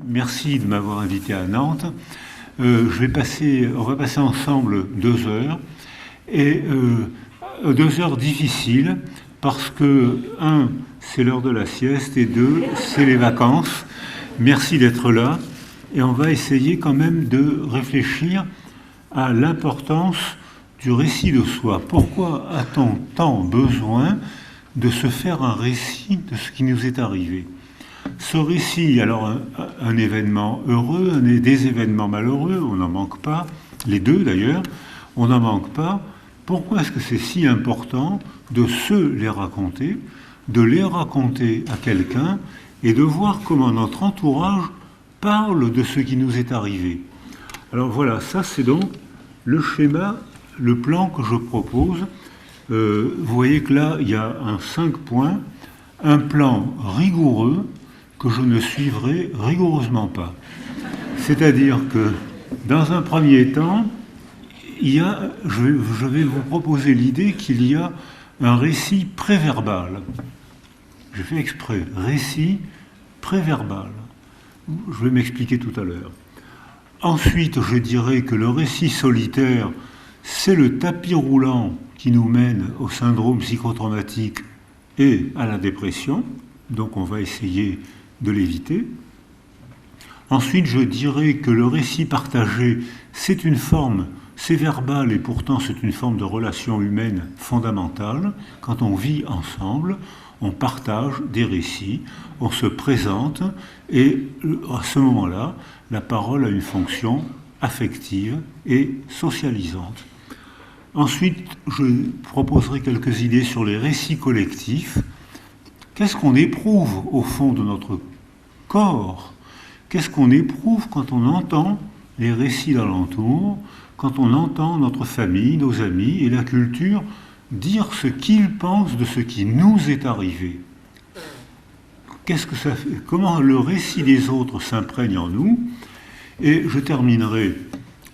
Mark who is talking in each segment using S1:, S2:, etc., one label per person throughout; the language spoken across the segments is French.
S1: Merci de m'avoir invité à Nantes. On va passer ensemble 2 heures, et 2 heures difficiles, parce que, 1, c'est l'heure de la sieste, et 2, c'est les vacances. Merci d'être là, et on va essayer quand même de réfléchir à l'importance du récit de soi. Pourquoi a-t-on tant besoin de se faire un récit de ce qui nous est arrivé ? Ce récit, alors un événement heureux, des événements malheureux, on n'en manque pas, les deux d'ailleurs, on n'en manque pas. Pourquoi est-ce que c'est si important de se les raconter, de les raconter à quelqu'un et de voir comment notre entourage parle de ce qui nous est arrivé? Alors voilà, ça c'est donc le schéma, le plan que je propose. Vous voyez que là, il y a un 5 points, un plan rigoureux, que je ne suivrai rigoureusement pas. C'est-à-dire que, dans un premier temps, je vais vous proposer l'idée qu'il y a un récit préverbal. J'ai fait exprès, récit préverbal. Je vais m'expliquer tout à l'heure. Ensuite, je dirais que le récit solitaire, c'est le tapis roulant qui nous mène au syndrome psychotraumatique et à la dépression. Donc on va essayer de l'éviter. Ensuite, je dirais que le récit partagé, c'est une forme, c'est verbal et pourtant c'est une forme de relation humaine fondamentale. Quand on vit ensemble, on partage des récits, on se présente et à ce moment-là, la parole a une fonction affective et socialisante. Ensuite, je proposerai quelques idées sur les récits collectifs. Qu'est-ce qu'on éprouve au fond de notre corps? Qu'est-ce qu'on éprouve quand on entend les récits d'alentour, quand on entend notre famille, nos amis et la culture dire ce qu'ils pensent de ce qui nous est arrivé? Qu'est-ce que ça fait? Comment le récit des autres s'imprègne en nous? Et je terminerai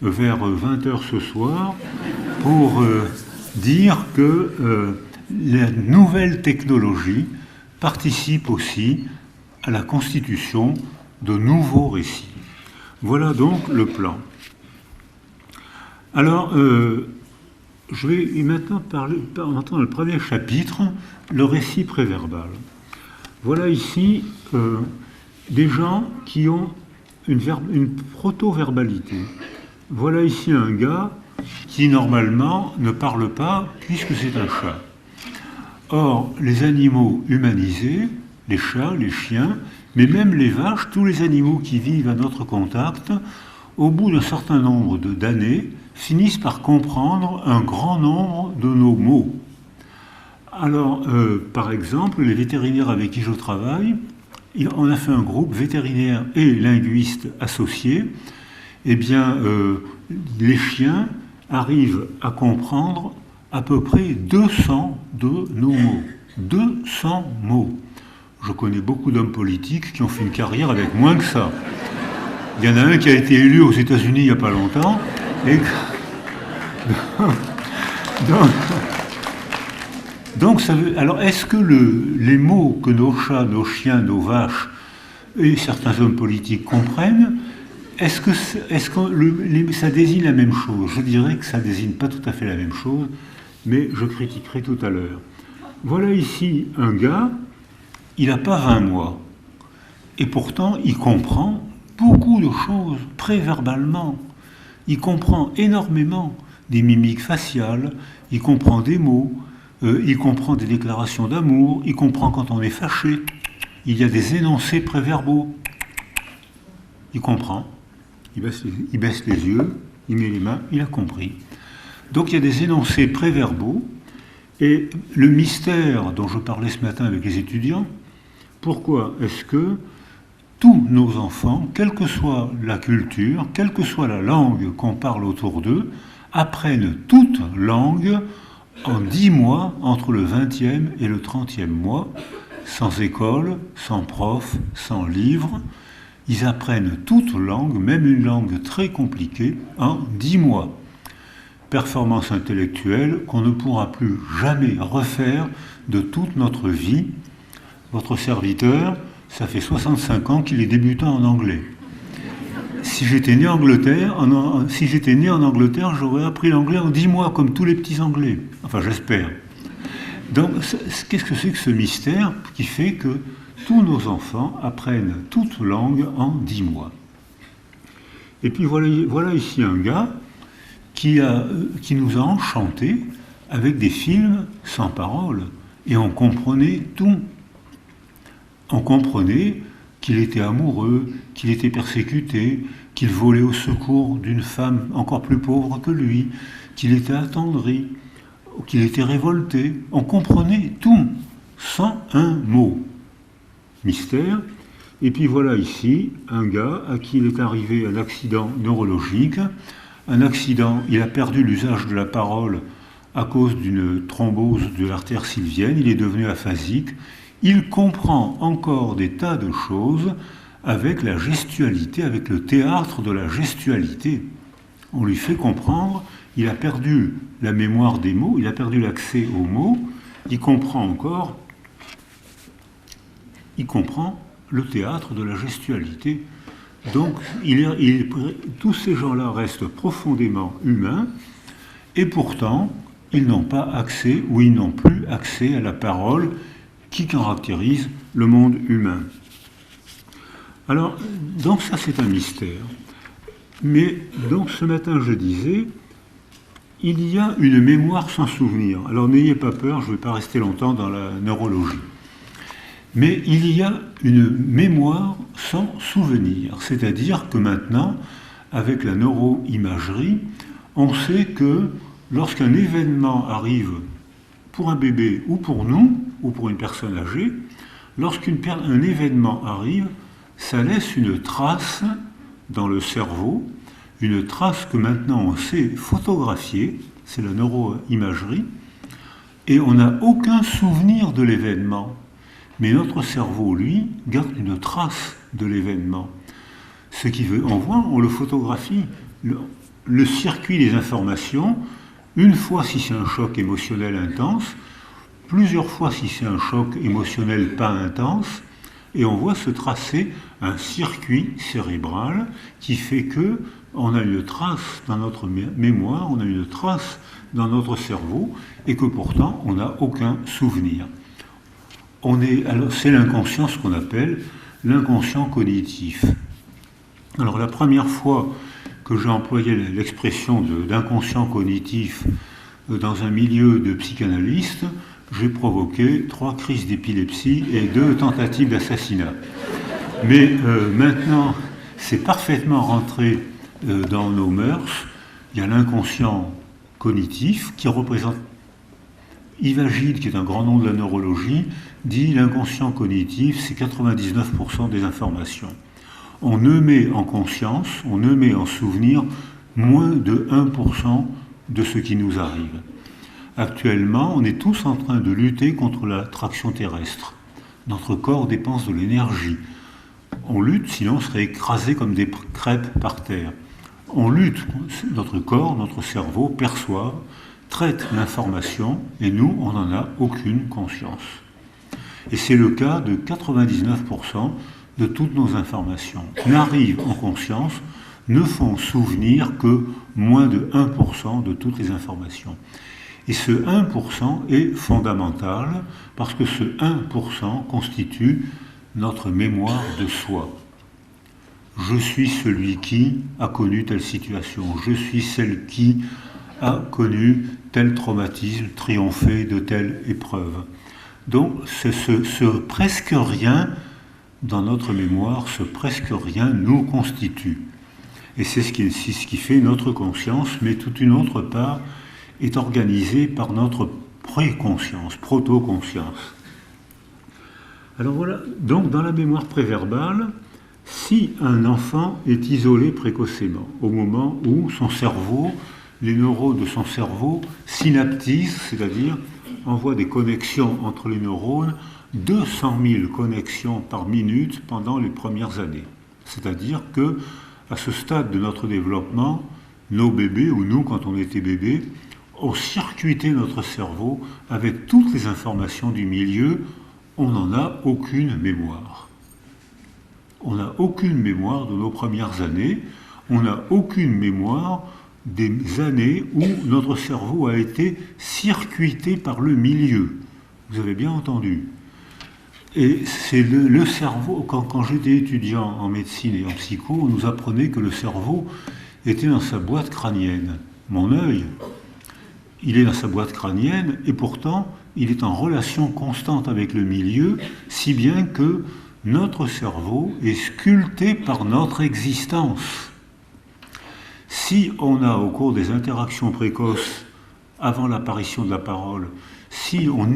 S1: vers 20h ce soir pour dire que la nouvelle technologie participe aussi à la constitution de nouveaux récits. Voilà donc le plan. Alors, je vais maintenant entendre le premier chapitre, le récit préverbal. Voilà ici des gens qui ont une proto-verbalité. Voilà ici un gars qui normalement ne parle pas puisque c'est un chat. Or, les animaux humanisés, les chats, les chiens, mais même les vaches, tous les animaux qui vivent à notre contact, au bout d'un certain nombre d'années, finissent par comprendre un grand nombre de nos mots. Alors, par exemple, les vétérinaires avec qui je travaille, on a fait un groupe vétérinaire et linguistes associés. Eh bien, les chiens arrivent à comprendre à peu près 200 de nos mots. 200 mots. Je connais beaucoup d'hommes politiques qui ont fait une carrière avec moins que ça. Il y en a un qui a été élu aux États-Unis il n'y a pas longtemps. Et... Donc ça veut... Alors, est-ce que les mots que nos chats, nos chiens, nos vaches et certains hommes politiques comprennent, est-ce que ça désigne la même chose? Je dirais que ça ne désigne pas tout à fait la même chose, mais je critiquerai tout à l'heure. Voilà ici un gars, il n'a pas 20 mois, et pourtant il comprend beaucoup de choses préverbalement. Il comprend énormément des mimiques faciales, il comprend des mots, il comprend des déclarations d'amour, il comprend quand on est fâché, il y a des énoncés préverbaux. Il comprend, il baisse les yeux, il met les mains, il a compris. Donc il y a des énoncés préverbaux, et le mystère dont je parlais ce matin avec les étudiants, pourquoi est-ce que tous nos enfants, quelle que soit la culture, quelle que soit la langue qu'on parle autour d'eux, apprennent toute langue en 10 mois, entre le 20e et le 30e mois, sans école, sans prof, sans livre. Ils apprennent toute langue, même une langue très compliquée, en 10 mois. performance intellectuelle qu'on ne pourra plus jamais refaire de toute notre vie. Votre serviteur, ça fait 65 ans qu'il est débutant en anglais. Si j'étais né en Angleterre, j'aurais appris l'anglais en 10 mois, comme tous les petits anglais. Enfin, j'espère. Donc, qu'est-ce que c'est que ce mystère qui fait que tous nos enfants apprennent toute langue en 10 mois? Et puis voilà ici un gars qui nous a enchantés avec des films sans parole. Et on comprenait tout. On comprenait qu'il était amoureux, qu'il était persécuté, qu'il volait au secours d'une femme encore plus pauvre que lui, qu'il était attendri, qu'il était révolté. On comprenait tout, sans un mot. Mystère. Et puis voilà ici un gars à qui il est arrivé un accident neurologique. Un accident, il a perdu l'usage de la parole à cause d'une thrombose de l'artère sylvienne, il est devenu aphasique. Il comprend encore des tas de choses avec la gestualité, avec le théâtre de la gestualité. On lui fait comprendre, il a perdu la mémoire des mots, il a perdu l'accès aux mots, il comprend encore, il comprend le théâtre de la gestualité. Donc, tous ces gens-là restent profondément humains, et pourtant, ils n'ont pas accès, ou ils n'ont plus accès à la parole qui caractérise le monde humain. Alors, donc ça c'est un mystère. Mais donc ce matin je disais, il y a une mémoire sans souvenir. Alors n'ayez pas peur, je ne vais pas rester longtemps dans la neurologie. Mais il y a une mémoire sans souvenir. C'est-à-dire que maintenant, avec la neuroimagerie, on sait que lorsqu'un événement arrive pour un bébé ou pour nous, ou pour une personne âgée, lorsqu'un événement arrive, ça laisse une trace dans le cerveau, une trace que maintenant on sait photographier, c'est la neuroimagerie, et on n'a aucun souvenir de l'événement. Mais notre cerveau, lui, garde une trace de l'événement. Ce qui veut, on le photographie, le circuit des informations, une fois si c'est un choc émotionnel intense, plusieurs fois si c'est un choc émotionnel pas intense, et on voit se tracer un circuit cérébral qui fait que on a une trace dans notre mémoire, on a une trace dans notre cerveau, et que pourtant on n'a aucun souvenir. Alors c'est l'inconscient, ce qu'on appelle l'inconscient cognitif. Alors la première fois que j'ai employé l'expression d'inconscient cognitif dans un milieu de psychanalystes, j'ai provoqué 3 crises d'épilepsie et 2 tentatives d'assassinat. Mais maintenant, c'est parfaitement rentré dans nos mœurs. Il y a l'inconscient cognitif qui représente... Yves Agide, qui est un grand nom de la neurologie, dit l'inconscient cognitif, c'est 99% des informations. On ne met en conscience, on ne met en souvenir moins de 1% de ce qui nous arrive. Actuellement, on est tous en train de lutter contre l'attraction terrestre. Notre corps dépense de l'énergie. On lutte, sinon on serait écrasé comme des crêpes par terre. On lutte, notre corps, notre cerveau perçoit, traite l'information, et nous, on n'en a aucune conscience. Et c'est le cas de 99% de toutes nos informations. N'arrivent en conscience, ne font souvenir que moins de 1% de toutes les informations. Et ce 1% est fondamental parce que ce 1% constitue notre mémoire de soi. Je suis celui qui a connu telle situation. Je suis celle qui a connu tel traumatisme, triomphé de telle épreuve. Donc ce presque rien dans notre mémoire, ce presque rien nous constitue. Et c'est ce qui fait notre conscience, mais toute une autre part est organisée par notre préconscience, proto-conscience. Alors voilà, donc dans la mémoire préverbale, si un enfant est isolé précocement, au moment où son cerveau, les neurones de son cerveau synaptisent, c'est-à-dire envoient des connexions entre les neurones, 200 000 connexions par minute pendant les premières années. C'est-à-dire que, à ce stade de notre développement, nos bébés, ou nous, quand on était bébé, ont circuité notre cerveau avec toutes les informations du milieu. On n'en a aucune mémoire. On n'a aucune mémoire de nos premières années. On n'a aucune mémoire des années où notre cerveau a été circuité par le milieu. Vous avez bien entendu. Et c'est le cerveau, quand j'étais étudiant en médecine et en psycho, on nous apprenait que le cerveau était dans sa boîte crânienne. Mon œil, il est dans sa boîte crânienne, et pourtant, il est en relation constante avec le milieu, si bien que notre cerveau est sculpté par notre existence. Si on a, au cours des interactions précoces, avant l'apparition de la parole, si on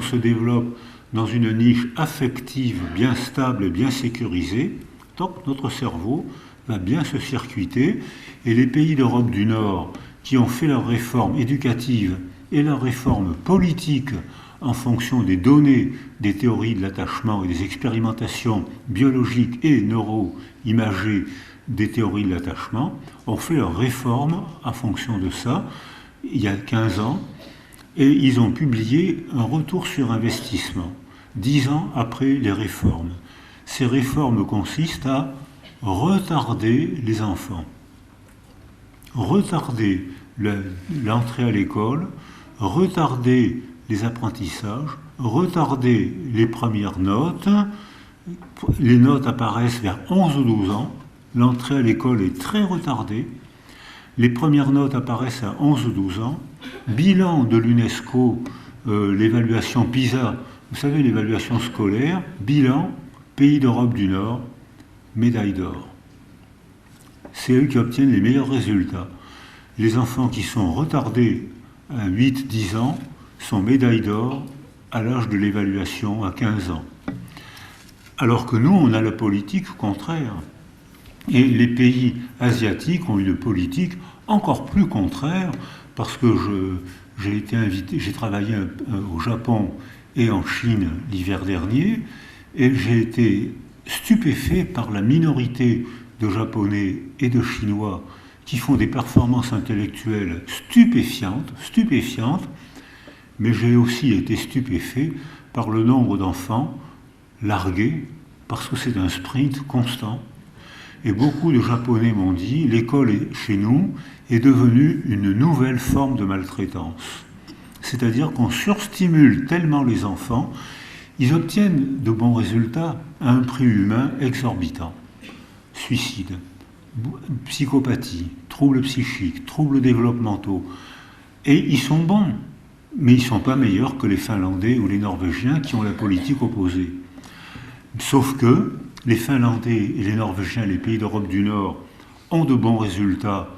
S1: se développe dans une niche affective bien stable et bien sécurisée, donc notre cerveau va bien se circuiter, et les pays d'Europe du Nord qui ont fait leur réforme éducative et leur réforme politique en fonction des données, des théories de l'attachement et des expérimentations biologiques et neuro-imagées des théories de l'attachement, ont fait leur réforme en fonction de ça, il y a 15 ans, et ils ont publié un retour sur investissement, 10 ans après les réformes. Ces réformes consistent à retarder les enfants, retarder l'entrée à l'école, retarder les apprentissages, retarder les premières notes. Les notes apparaissent vers 11 ou 12 ans. L'entrée à l'école est très retardée. Les premières notes apparaissent à 11 ou 12 ans. Bilan de l'UNESCO, l'évaluation PISA, vous savez, l'évaluation scolaire, bilan, pays d'Europe du Nord, médaille d'or. C'est eux qui obtiennent les meilleurs résultats. Les enfants qui sont retardés à 8-10 ans sont médailles d'or à l'âge de l'évaluation à 15 ans. Alors que nous, on a la politique contraire. Et les pays asiatiques ont une politique encore plus contraire, parce que j'ai travaillé au Japon et en Chine l'hiver dernier, et j'ai été stupéfait par la minorité de Japonais et de Chinois qui font des performances intellectuelles stupéfiantes, mais j'ai aussi été stupéfait par le nombre d'enfants largués, parce que c'est un sprint constant. Et beaucoup de Japonais m'ont dit, l'école chez nous est devenue une nouvelle forme de maltraitance. C'est-à-dire qu'on surstimule tellement les enfants, ils obtiennent de bons résultats à un prix humain exorbitant. Suicide, psychopathie, troubles psychiques, troubles développementaux. Et ils sont bons, mais ils ne sont pas meilleurs que les Finlandais ou les Norvégiens qui ont la politique opposée. Sauf que les Finlandais et les Norvégiens, les pays d'Europe du Nord, ont de bons résultats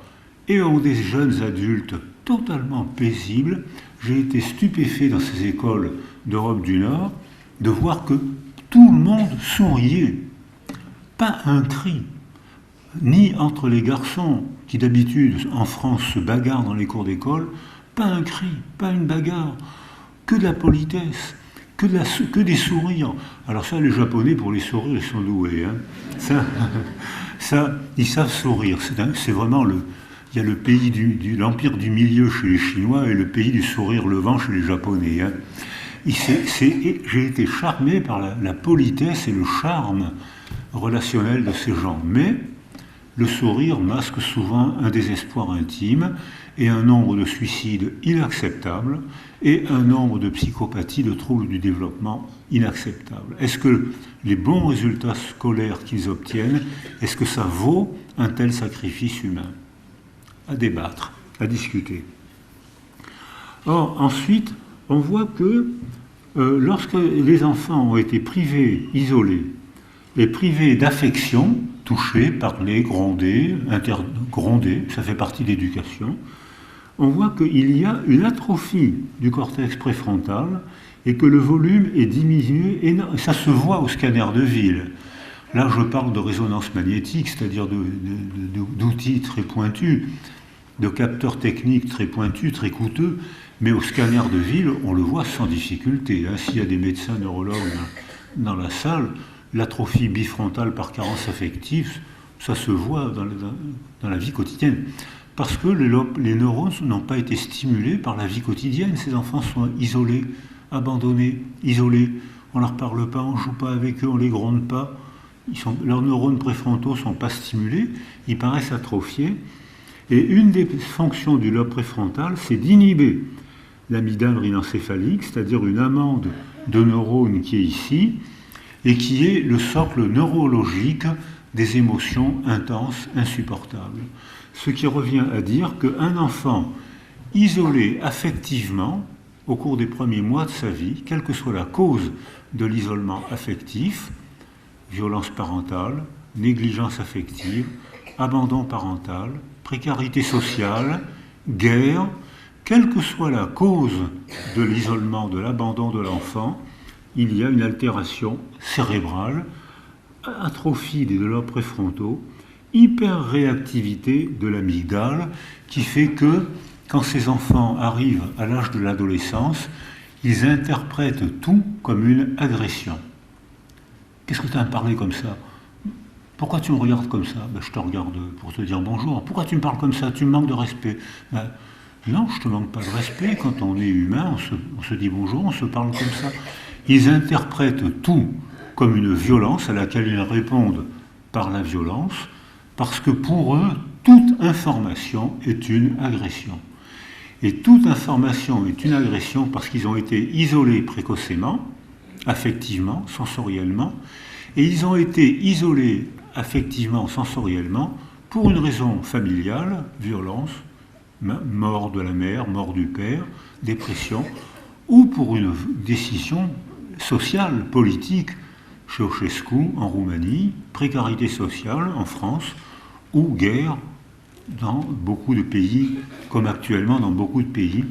S1: et ont des jeunes adultes totalement paisibles. J'ai été stupéfait dans ces écoles d'Europe du Nord de voir que tout le monde souriait. Pas un cri, ni entre les garçons qui d'habitude en France se bagarrent dans les cours d'école, pas un cri, pas une bagarre, que de la politesse. Que des sourires. Alors ça, les Japonais, pour les sourires, ils sont doués. Hein. Ça, ils savent sourire. C'est vraiment il y a le pays l'empire du milieu chez les Chinois et le pays du sourire levant chez les Japonais. Hein. J'ai été charmé par la politesse et le charme relationnel de ces gens. Mais le sourire masque souvent un désespoir intime et un nombre de suicides inacceptables et un nombre de psychopathies, de troubles du développement inacceptables. Est-ce que les bons résultats scolaires qu'ils obtiennent, est-ce que ça vaut un tel sacrifice humain? À débattre, à discuter. Or, ensuite, on voit que lorsque les enfants ont été privés, isolés, et privés d'affection, touchés, parlés, grondés, grondés, ça fait partie de l'éducation, on voit qu'il y a une atrophie du cortex préfrontal et que le volume est diminué, et ça se voit au scanner de ville. Là, je parle de résonance magnétique, c'est-à-dire d'outils très pointus, de capteurs techniques très pointus, très coûteux, mais au scanner de ville, on le voit sans difficulté. Hein. S'il y a des médecins neurologues dans la salle, l'atrophie bifrontale par carence affective, Ça se voit dans la vie quotidienne. Parce que les neurones n'ont pas été stimulés par la vie quotidienne. Ces enfants sont isolés, abandonnés, isolés. On ne leur parle pas, on ne joue pas avec eux, on ne les gronde pas. Leurs neurones préfrontaux ne sont pas stimulés, ils paraissent atrophiés. Et une des fonctions du lobe préfrontal, c'est d'inhiber l'amygdale rhinencéphalique, c'est-à-dire une amande de neurones qui est ici, et qui est le socle neurologique des émotions intenses, insupportables. Ce qui revient à dire qu'un enfant isolé affectivement, au cours des premiers mois de sa vie, quelle que soit la cause de l'isolement affectif, violence parentale, négligence affective, abandon parental, précarité sociale, guerre, quelle que soit la cause de l'isolement, de l'abandon de l'enfant, il y a une altération cérébrale, atrophie des lobes préfrontaux, hyper-réactivité de l'amygdale, qui fait que, quand ces enfants arrivent à l'âge de l'adolescence, ils interprètent tout comme une agression. Qu'est-ce que tu as à me parler comme ça? Pourquoi tu me regardes comme ça? Ben, je te regarde pour te dire bonjour. Pourquoi tu me parles comme ça? Tu me manques de respect. Ben, non, je ne te manque pas de respect. Quand on est humain, on se dit bonjour, on se parle comme ça. Ils interprètent tout comme une violence à laquelle ils répondent par la violence, parce que pour eux, toute information est une agression. Et toute information est une agression parce qu'ils ont été isolés précocement, affectivement, sensoriellement, et ils ont été isolés affectivement, sensoriellement, pour une raison familiale, violence, mort de la mère, mort du père, dépression, ou pour une décision sociale, politique, Ceausescu en Roumanie, précarité sociale en France, ou guerre dans beaucoup de pays, comme actuellement dans beaucoup de pays.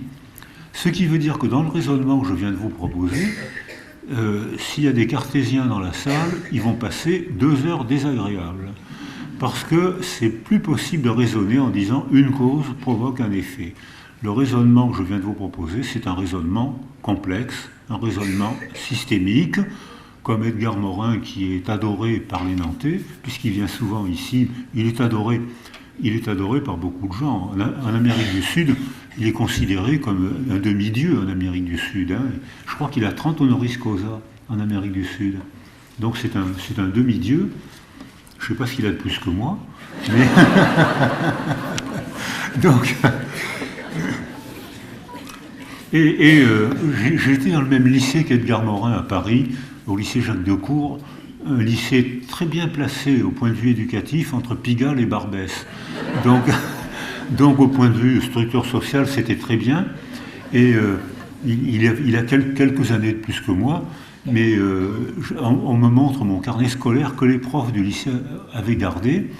S1: Ce qui veut dire que dans le raisonnement que je viens de vous proposer, s'il y a des cartésiens dans la salle, ils vont passer 2 heures désagréables. Parce que c'est plus possible de raisonner en disant une cause provoque un effet. Le raisonnement que je viens de vous proposer, c'est un raisonnement complexe, un raisonnement systémique, comme Edgar Morin, qui est adoré par les Nantais, puisqu'il vient souvent ici, il est adoré par beaucoup de gens. En Amérique du Sud, il est considéré comme un demi-dieu en Amérique du Sud. Hein. Je crois qu'il a 30 honoris causa en Amérique du Sud. Donc c'est un demi-dieu. Je ne sais pas ce qu'il a de plus que moi, mais... Donc... J'étais dans le même lycée qu'Edgar Morin à Paris, au lycée Jacques Decour, un lycée très bien placé au point de vue éducatif entre Pigalle et Barbès. Donc au point de vue structure sociale, c'était très bien. Et il a quelques années de plus que moi, mais on me montre mon carnet scolaire que les profs du lycée avaient gardé.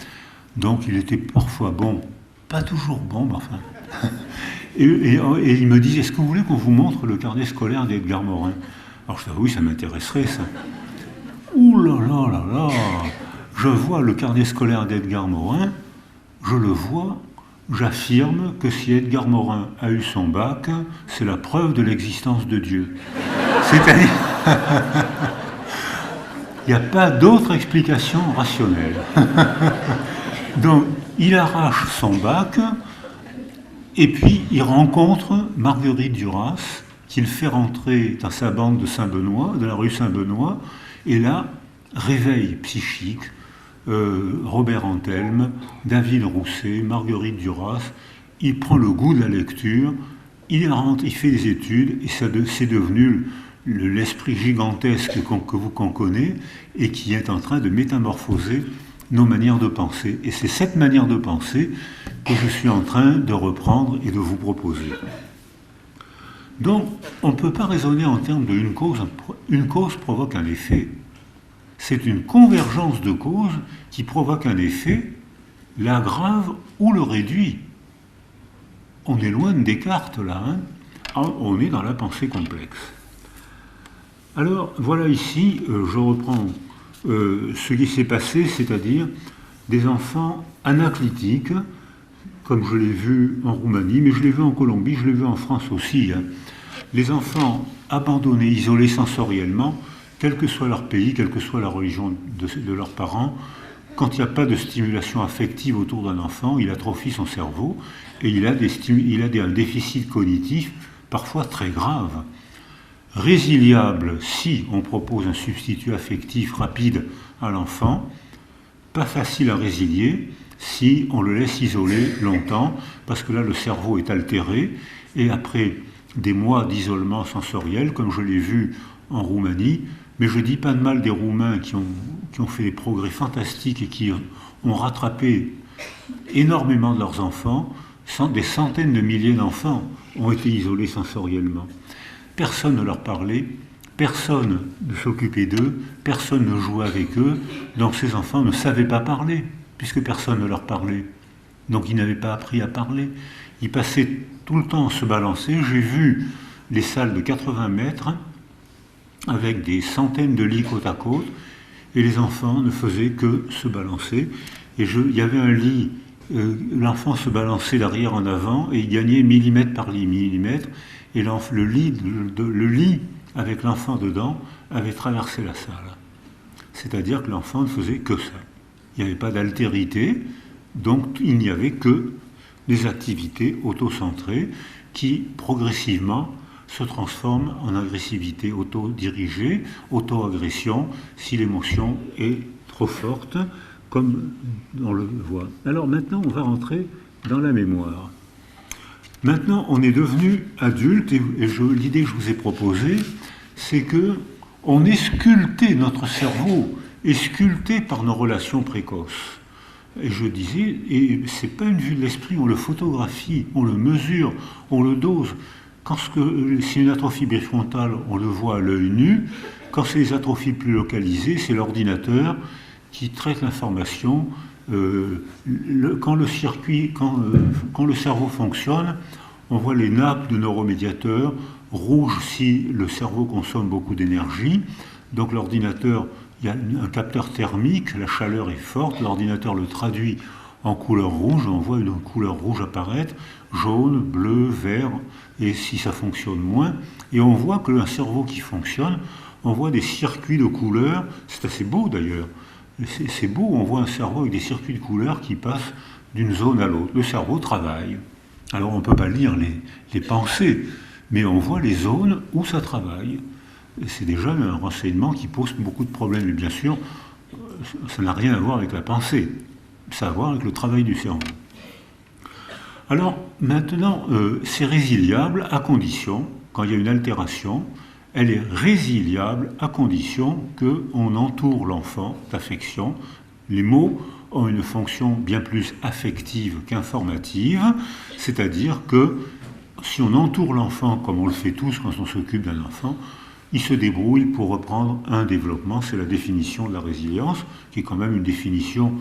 S1: Donc il était parfois bon, pas toujours bon, mais enfin... Et il me dit, est-ce que vous voulez qu'on vous montre le carnet scolaire d'Edgar Morin? Alors je dis, oui, ça m'intéresserait, ça. Ouh là là là là! Je vois le carnet scolaire d'Edgar Morin, je le vois, j'affirme que si Edgar Morin a eu son bac, c'est la preuve de l'existence de Dieu. C'est-à-dire... Il n'y a pas d'autre explication rationnelle. Donc, il arrache son bac... Et puis, il rencontre Marguerite Duras, qu'il fait rentrer dans sa bande de Saint-Benoît, de la rue Saint-Benoît, et là, réveil psychique, Robert Antelme, David Rousset, Marguerite Duras, il prend le goût de la lecture, il rentre, il fait des études, et c'est devenu l'esprit gigantesque qu'on connaît, et qui est en train de métamorphoser nos manières de penser. Et c'est cette manière de penser que je suis en train de reprendre et de vous proposer. Donc, on ne peut pas raisonner en termes de une cause. Une cause provoque un effet. C'est une convergence de causes qui provoque un effet, l'aggrave ou le réduit. On est loin de Descartes, là. Hein. On est dans la pensée complexe. Alors, voilà ici, je reprends ce qui s'est passé, c'est-à-dire des enfants anaclytiques, comme je l'ai vu en Roumanie, mais je l'ai vu en Colombie, je l'ai vu en France aussi. Hein. Les enfants abandonnés, isolés sensoriellement, quel que soit leur pays, quelle que soit la religion de leurs parents, quand il n'y a pas de stimulation affective autour d'un enfant, il atrophie son cerveau et il a un déficit cognitif parfois très grave. Résiliable si on propose un substitut affectif rapide à l'enfant, pas facile à résilier si on le laisse isoler longtemps, parce que là le cerveau est altéré, et après des mois d'isolement sensoriel, comme je l'ai vu en Roumanie, mais je ne dis pas de mal des Roumains qui ont fait des progrès fantastiques et qui ont rattrapé énormément de leurs enfants, des centaines de milliers d'enfants ont été isolés sensoriellement. Personne ne leur parlait, personne ne s'occupait d'eux, personne ne jouait avec eux, donc ces enfants ne savaient pas parler, puisque personne ne leur parlait. Donc ils n'avaient pas appris à parler. Ils passaient tout le temps à se balancer. J'ai vu les salles de 80 mètres avec des centaines de lits côte à côte, et les enfants ne faisaient que se balancer. Et il y avait un lit, l'enfant se balançait d'arrière en avant, et il gagnait millimètre par millimètre, et le lit avec l'enfant dedans avait traversé la salle. C'est-à-dire que l'enfant ne faisait que ça. Il n'y avait pas d'altérité, donc il n'y avait que des activités auto-centrées qui, progressivement, se transforment en agressivité auto-dirigée, auto-agression, si l'émotion est trop forte, comme on le voit. Alors maintenant, on va rentrer dans la mémoire. Maintenant, on est devenu adulte, et l'idée que je vous ai proposée, c'est que on est sculpté, notre cerveau est sculpté par nos relations précoces. Et je disais, et c'est pas une vue de l'esprit, on le photographie, on le mesure, on le dose. Quand c'est une atrophie préfrontale, on le voit à l'œil nu. Quand c'est des atrophies plus localisées, c'est l'ordinateur qui traite l'information. Quand le cerveau fonctionne, on voit les nappes de neuromédiateurs rouges si le cerveau consomme beaucoup d'énergie. Donc l'ordinateur, il y a un capteur thermique, la chaleur est forte, l'ordinateur le traduit en couleur rouge, on voit une couleur rouge apparaître, jaune, bleu, vert, et si ça fonctionne moins, et on voit que un cerveau qui fonctionne, on voit des circuits de couleurs, c'est assez beau d'ailleurs, c'est beau, on voit un cerveau avec des circuits de couleurs qui passent d'une zone à l'autre. Le cerveau travaille. Alors on ne peut pas lire les pensées, mais on voit les zones où ça travaille. Et c'est déjà un renseignement qui pose beaucoup de problèmes. Et bien sûr, ça n'a rien à voir avec la pensée, ça a à voir avec le travail du cerveau. Alors maintenant, c'est résiliable à condition, quand il y a une altération, elle est résiliable à condition qu'on entoure l'enfant d'affection. Les mots ont une fonction bien plus affective qu'informative, c'est-à-dire que si on entoure l'enfant, comme on le fait tous quand on s'occupe d'un enfant, il se débrouille pour reprendre un développement. C'est la définition de la résilience, qui est quand même une définition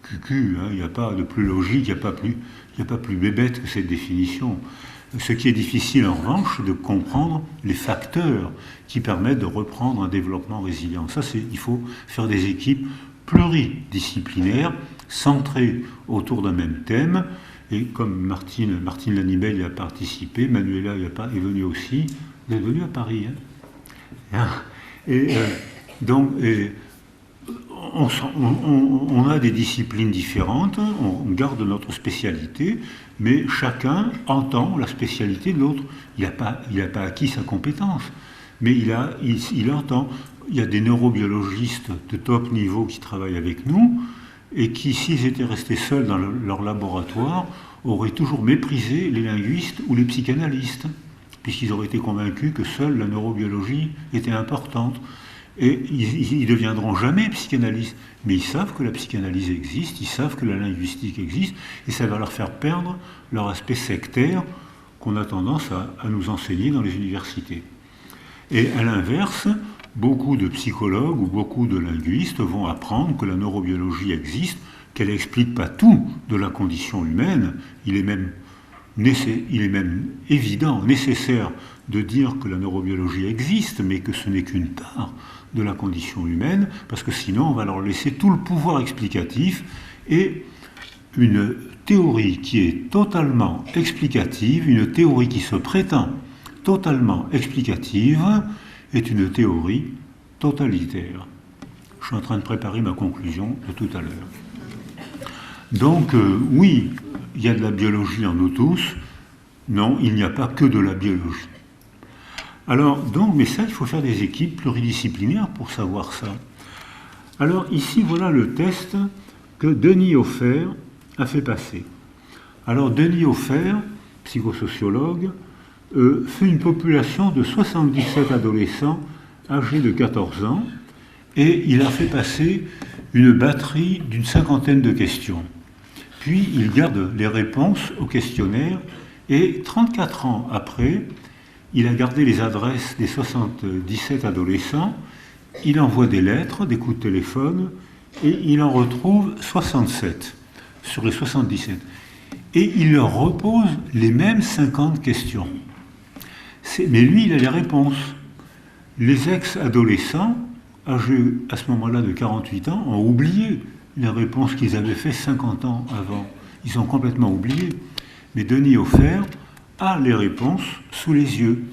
S1: cucu, hein. Il n'y a pas de plus logique, il n'y a pas plus bébête que cette définition. Ce qui est difficile en revanche, c'est de comprendre les facteurs qui permettent de reprendre un développement résilient. Ça, il faut faire des équipes pluridisciplinaires, centrées autour d'un même thème. Et comme Martine Lanibel y a participé, Manuela est venue aussi. Elle est venue à Paris. Hein. On a des disciplines différentes, on garde notre spécialité, mais chacun entend la spécialité de l'autre. Il n'a pas acquis sa compétence, mais il entend. Il y a des neurobiologistes de top niveau qui travaillent avec nous, et qui, s'ils étaient restés seuls dans leur laboratoire, auraient toujours méprisé les linguistes ou les psychanalystes, puisqu'ils auraient été convaincus que seule la neurobiologie était importante. Et ils ne deviendront jamais psychanalystes, mais ils savent que la psychanalyse existe, ils savent que la linguistique existe, et ça va leur faire perdre leur aspect sectaire qu'on a tendance à nous enseigner dans les universités. Et à l'inverse, beaucoup de psychologues ou beaucoup de linguistes vont apprendre que la neurobiologie existe, qu'elle n'explique pas tout de la condition humaine. Il est même évident, nécessaire de dire que la neurobiologie existe, mais que ce n'est qu'une part de la condition humaine, parce que sinon on va leur laisser tout le pouvoir explicatif, et une théorie qui est totalement explicative, une théorie qui se prétend totalement explicative, est une théorie totalitaire. Je suis en train de préparer ma conclusion de tout à l'heure. Donc, oui, il y a de la biologie en nous tous. Non, il n'y a pas que de la biologie. Alors, donc, mais ça, il faut faire des équipes pluridisciplinaires pour savoir ça. Alors, ici, voilà le test que Denis Hofer a fait passer. Alors, Denis Hofer, psychosociologue, fait une population de 77 adolescents âgés de 14 ans et il a fait passer une batterie d'une 50aine de questions. Puis, il garde les réponses au questionnaire et 34 ans après, il a gardé les adresses des 77 adolescents, il envoie des lettres, des coups de téléphone, et il en retrouve 67 sur les 77. Et il leur repose les mêmes 50 questions. Mais lui, il a les réponses. Les ex-adolescents, âgés à ce moment-là de 48 ans, ont oublié les réponses qu'ils avaient faites 50 ans avant. Ils ont complètement oublié. Mais Denis Hofer a les réponses sous les yeux.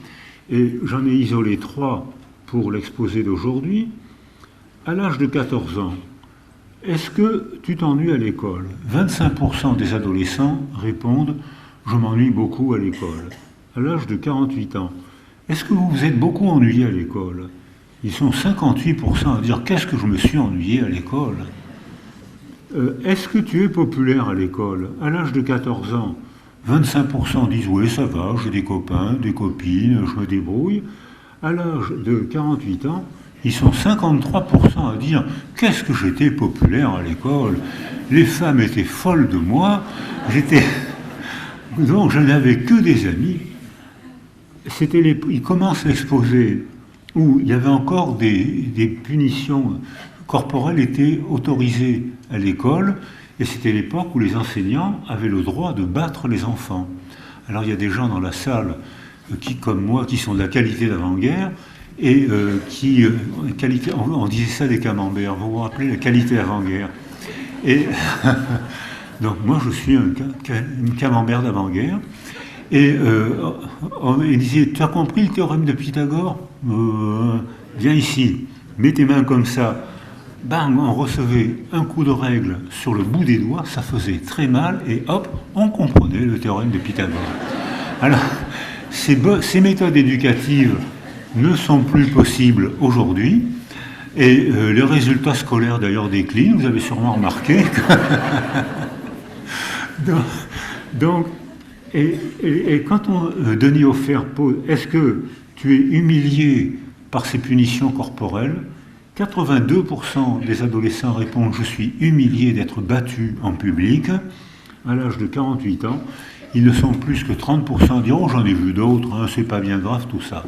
S1: Et j'en ai isolé 3 pour l'exposé d'aujourd'hui. À l'âge de 14 ans, est-ce que tu t'ennuies à l'école? 25% des adolescents répondent « Je m'ennuie beaucoup à l'école ». À l'âge de 48 ans, est-ce que vous vous êtes beaucoup ennuyé à l'école? Ils sont 58% à dire « Qu'est-ce que je me suis ennuyé à l'école ?» Est-ce que tu es populaire à l'école? À l'âge de 14 ans, 25% disent « Oui, ça va, j'ai des copains, des copines, je me débrouille ». À l'âge de 48 ans, ils sont 53% à dire « Qu'est-ce que j'étais populaire à l'école? Les femmes étaient folles de moi, donc je n'avais que des amis. » Il commence l'exposé où il y avait encore des punitions corporelles étaient autorisées à l'école, et c'était l'époque où les enseignants avaient le droit de battre les enfants. Alors il y a des gens dans la salle qui, comme moi, qui sont de la qualité d'avant-guerre, et on disait ça des camemberts, vous vous rappelez la qualité avant-guerre. Et donc moi je suis une camembert d'avant-guerre, et on disait, tu as compris le théorème de Pythagore? Viens ici, mets tes mains comme ça. Bang, on recevait un coup de règle sur le bout des doigts, ça faisait très mal, et hop, on comprenait le théorème de Pythagore. Alors, ces méthodes éducatives ne sont plus possibles aujourd'hui, et les résultats scolaires d'ailleurs déclinent, vous avez sûrement remarqué. Donc, et quand Denis Hofer pose, est-ce que tu es humilié par ces punitions corporelles? 82% des adolescents répondent « Je suis humilié d'être battu en public ». À l'âge de 48 ans, ils ne sont plus que 30% à dire « Oh, j'en ai vu d'autres, hein, c'est pas bien grave, tout ça ».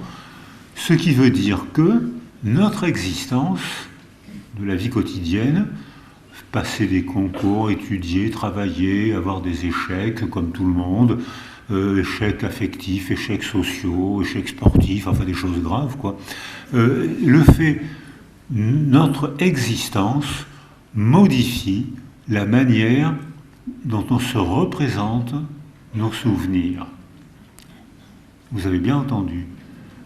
S1: Ce qui veut dire que notre existence de la vie quotidienne, passer des concours, étudier, travailler, avoir des échecs comme tout le monde, échecs affectifs, échecs sociaux, échecs sportifs, enfin des choses graves, quoi. Le fait, notre existence modifie la manière dont on se représente nos souvenirs. Vous avez bien entendu.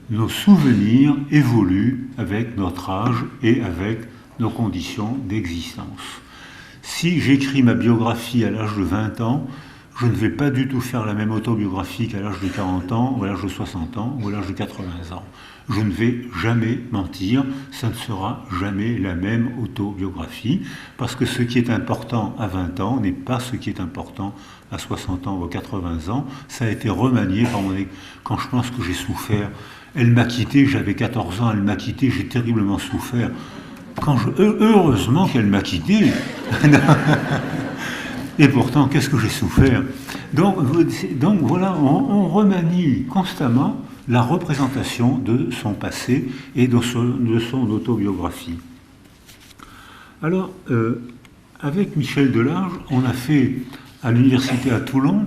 S1: Nos souvenirs évoluent avec notre âge et avec nos conditions d'existence. Si j'écris ma biographie à l'âge de 20 ans, je ne vais pas du tout faire la même autobiographie qu'à l'âge de 40 ans, ou à l'âge de 60 ans, ou à l'âge de 80 ans. Je ne vais jamais mentir, ça ne sera jamais la même autobiographie, parce que ce qui est important à 20 ans n'est pas ce qui est important à 60 ans ou à 80 ans. Ça a été remanié par mon... Quand je pense que j'ai souffert, elle m'a quitté, j'avais 14 ans, elle m'a quitté, j'ai terriblement souffert. Heureusement qu'elle m'a quitté. Et pourtant, qu'est-ce que j'ai souffert? Donc voilà, on remanie constamment la représentation de son passé et de son autobiographie. Alors, avec Michel Delarge, on a fait à l'université à Toulon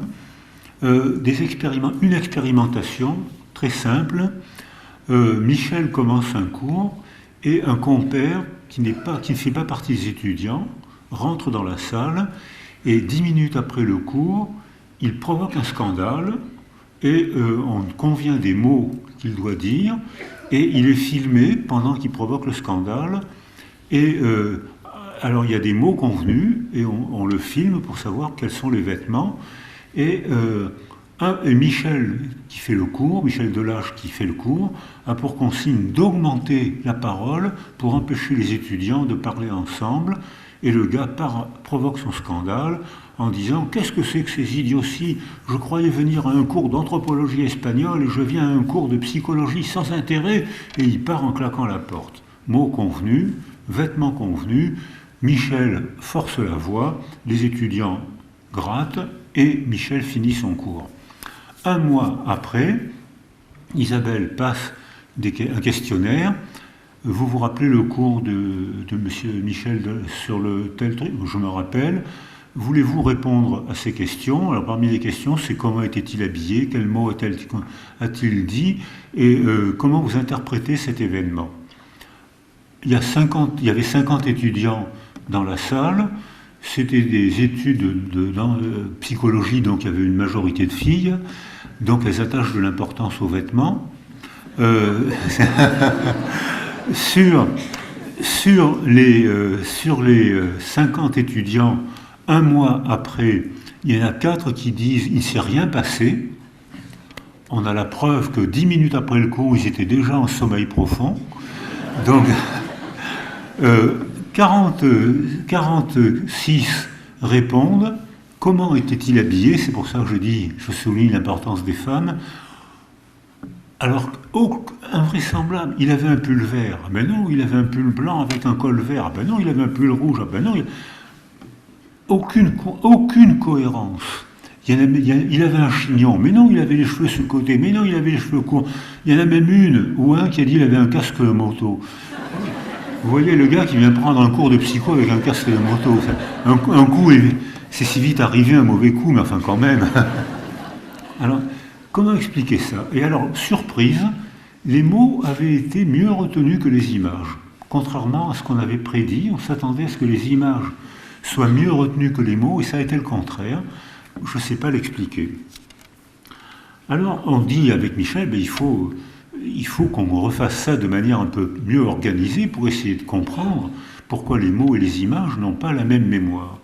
S1: une expérimentation très simple. Michel commence un cours et un compère qui ne fait pas partie des étudiants rentre dans la salle et 10 minutes après le cours, il provoque un scandale et on convient des mots qu'il doit dire et il est filmé pendant qu'il provoque le scandale Et alors il y a des mots convenus, et on le filme pour savoir quels sont les vêtements. Et Michel qui fait le cours, Michel Delage qui fait le cours, a pour consigne d'augmenter la parole pour empêcher les étudiants de parler ensemble. Et le gars provoque son scandale en disant « Qu'est-ce que c'est que ces idioties? Je croyais venir à un cours d'anthropologie espagnole et je viens à un cours de psychologie sans intérêt. » Et il part en claquant la porte. Mots convenus, vêtements convenus, Michel force la voix, les étudiants grattent et Michel finit son cours. Un mois après, Isabelle passe un questionnaire. Vous vous rappelez le cours de M. Michel sur le tel truc? Je me rappelle. Voulez-vous répondre à ces questions? Alors parmi les questions, c'est comment était-il habillé, quel mot a-t-il dit, et comment vous interprétez cet événement? Il y avait 50 étudiants dans la salle. C'était des études de psychologie, donc il y avait une majorité de filles, donc elles attachent de l'importance aux vêtements. Sur les 50 étudiants, un mois après, il y en a 4 qui disent « il ne s'est rien passé ». On a la preuve que 10 minutes après le cours, ils étaient déjà en sommeil profond. Donc, 46 répondent « comment était-il habillé ?» C'est pour ça que je souligne l'importance des femmes. Alors, invraisemblable, il avait un pull vert. Ben non, il avait un pull blanc avec un col vert. Ben non, il avait un pull rouge. Ben non, aucune cohérence. Il avait un chignon. Mais non, il avait les cheveux sur le côté. Mais non, il avait les cheveux courts. Il y en a même une ou un qui a dit qu'il avait un casque de moto. Vous voyez le gars qui vient prendre un cours de psycho avec un casque de moto. Un coup, c'est si vite arrivé, un mauvais coup, mais enfin quand même. Alors, comment expliquer ça? Et alors, surprise, les mots avaient été mieux retenus que les images. Contrairement à ce qu'on avait prédit, on s'attendait à ce que les images soient mieux retenues que les mots, et ça a été le contraire. Je ne sais pas l'expliquer. Alors, on dit avec Michel, il faut qu'on refasse ça de manière un peu mieux organisée pour essayer de comprendre pourquoi les mots et les images n'ont pas la même mémoire.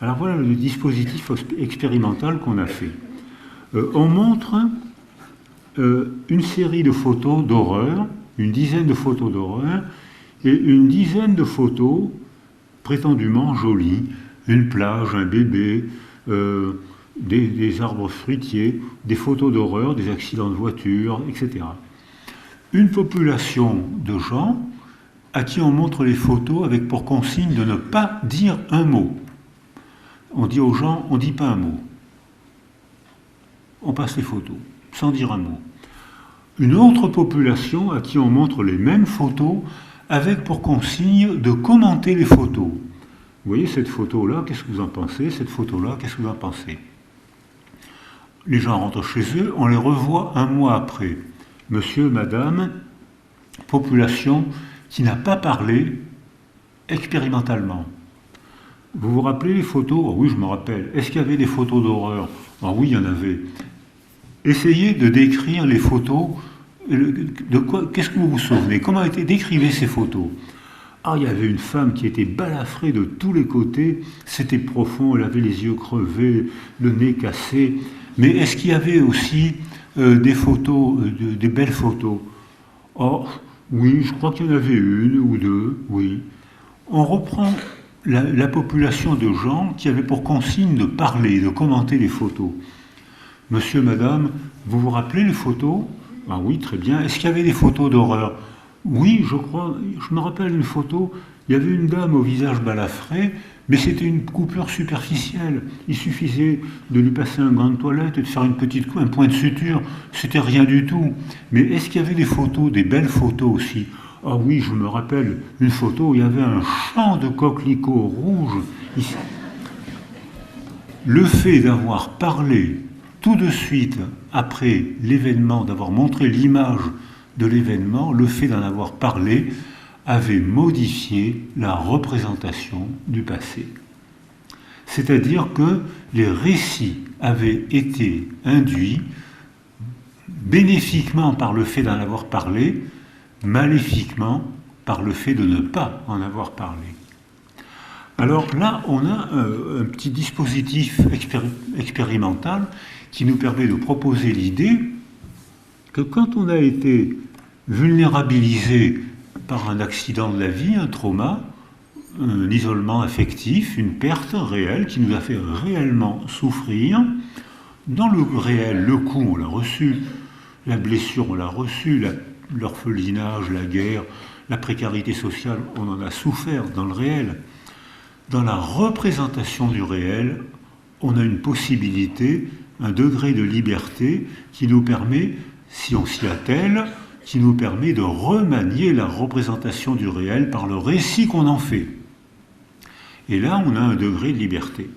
S1: Alors voilà le dispositif expérimental qu'on a fait. On montre une série de photos d'horreur, une dizaine de photos d'horreur, et une dizaine de photos prétendument jolies, une plage, un bébé, des arbres fruitiers, des photos d'horreur, des accidents de voiture, etc. Une population de gens à qui on montre les photos avec pour consigne de ne pas dire un mot. On dit aux gens, on ne dit pas un mot. On passe les photos, sans dire un mot. Une autre population à qui on montre les mêmes photos avec pour consigne de commenter les photos. Vous voyez cette photo-là, qu'est-ce que vous en pensez? Cette photo-là, qu'est-ce que vous en pensez? Les gens rentrent chez eux, on les revoit un mois après. Monsieur, madame, population qui n'a pas parlé expérimentalement. Vous vous rappelez les photos? Oh oui, je me rappelle. Est-ce qu'il y avait des photos d'horreur? Oh oui, il y en avait. Essayez de décrire les photos. Qu'est-ce que vous vous souvenez? Comment décrivez ces photos? Ah, il y avait une femme qui était balafrée de tous les côtés. C'était profond, elle avait les yeux crevés, le nez cassé. Mais est-ce qu'il y avait aussi des photos, des belles photos? Oh, oui, je crois qu'il y en avait une ou deux, oui. On reprend la population de gens qui avaient pour consigne de parler, de commenter les photos. Monsieur, madame, vous vous rappelez les photos? Ah oui, très bien. Est-ce qu'il y avait des photos d'horreur? Oui, je crois, je me rappelle une photo, il y avait une dame au visage balafré, mais c'était une coupure superficielle. Il suffisait de lui passer un gant de toilette et de faire un point de suture. C'était rien du tout. Mais est-ce qu'il y avait des photos, des belles photos aussi? Ah oui, je me rappelle une photo où il y avait un champ de coquelicots rouges. Le fait d'avoir parlé tout de suite après l'événement, d'avoir montré l'image de l'événement, le fait d'en avoir parlé avait modifié la représentation du passé. C'est-à-dire que les récits avaient été induits bénéfiquement par le fait d'en avoir parlé, maléfiquement par le fait de ne pas en avoir parlé. Alors là, on a un petit dispositif expérimental qui nous permet de proposer l'idée que quand on a été vulnérabilisé par un accident de la vie, un trauma, un isolement affectif, une perte réelle qui nous a fait réellement souffrir, dans le réel, le coup, on l'a reçu, la blessure, on l'a reçu, l'orphelinage, la guerre, la précarité sociale, on en a souffert dans le réel. Dans la représentation du réel, on a une possibilité, un degré de liberté qui nous permet, si on s'y attelle, qui nous permet de remanier la représentation du réel par le récit qu'on en fait. Et là, on a un degré de liberté.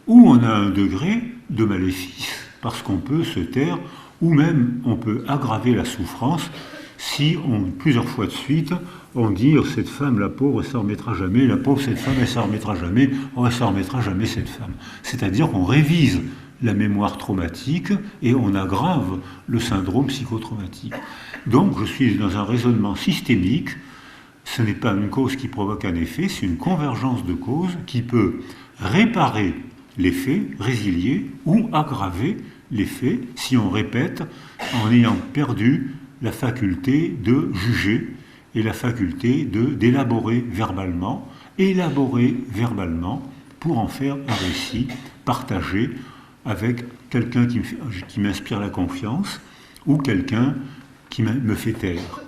S1: Ou on a un degré de maléfice, parce qu'on peut se taire, ou même on peut aggraver la souffrance si plusieurs fois de suite, on dit oh, cette femme, la pauvre, elle ne s'en remettra jamais, la pauvre, cette femme, elle ne s'en remettra jamais, oh, elle ne s'en remettra jamais, cette femme. C'est-à-dire qu'on révise la mémoire traumatique et on aggrave le syndrome psychotraumatique. Donc je suis dans un raisonnement systémique, ce n'est pas une cause qui provoque un effet, c'est une convergence de causes qui peut réparer l'effet, résilier ou aggraver l'effet si on répète en ayant perdu la faculté de juger et la faculté d'élaborer verbalement pour en faire un récit partagé avec quelqu'un qui m'inspire la confiance ou quelqu'un qui me fait taire.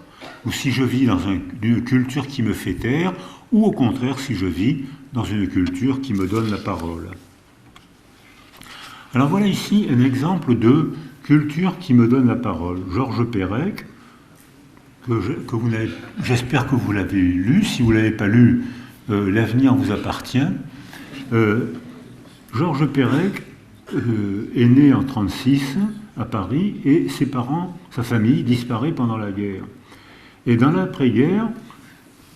S1: Ou si je vis dans une culture qui me fait taire, ou au contraire si je vis dans une culture qui me donne la parole. Alors voilà ici un exemple de culture qui me donne la parole. Georges Perec, j'espère que vous l'avez lu. Si vous ne l'avez pas lu, l'avenir vous appartient. Georges Perec est né en 1936 à Paris et ses parents, sa famille, disparaît pendant la guerre. Et dans l'après-guerre,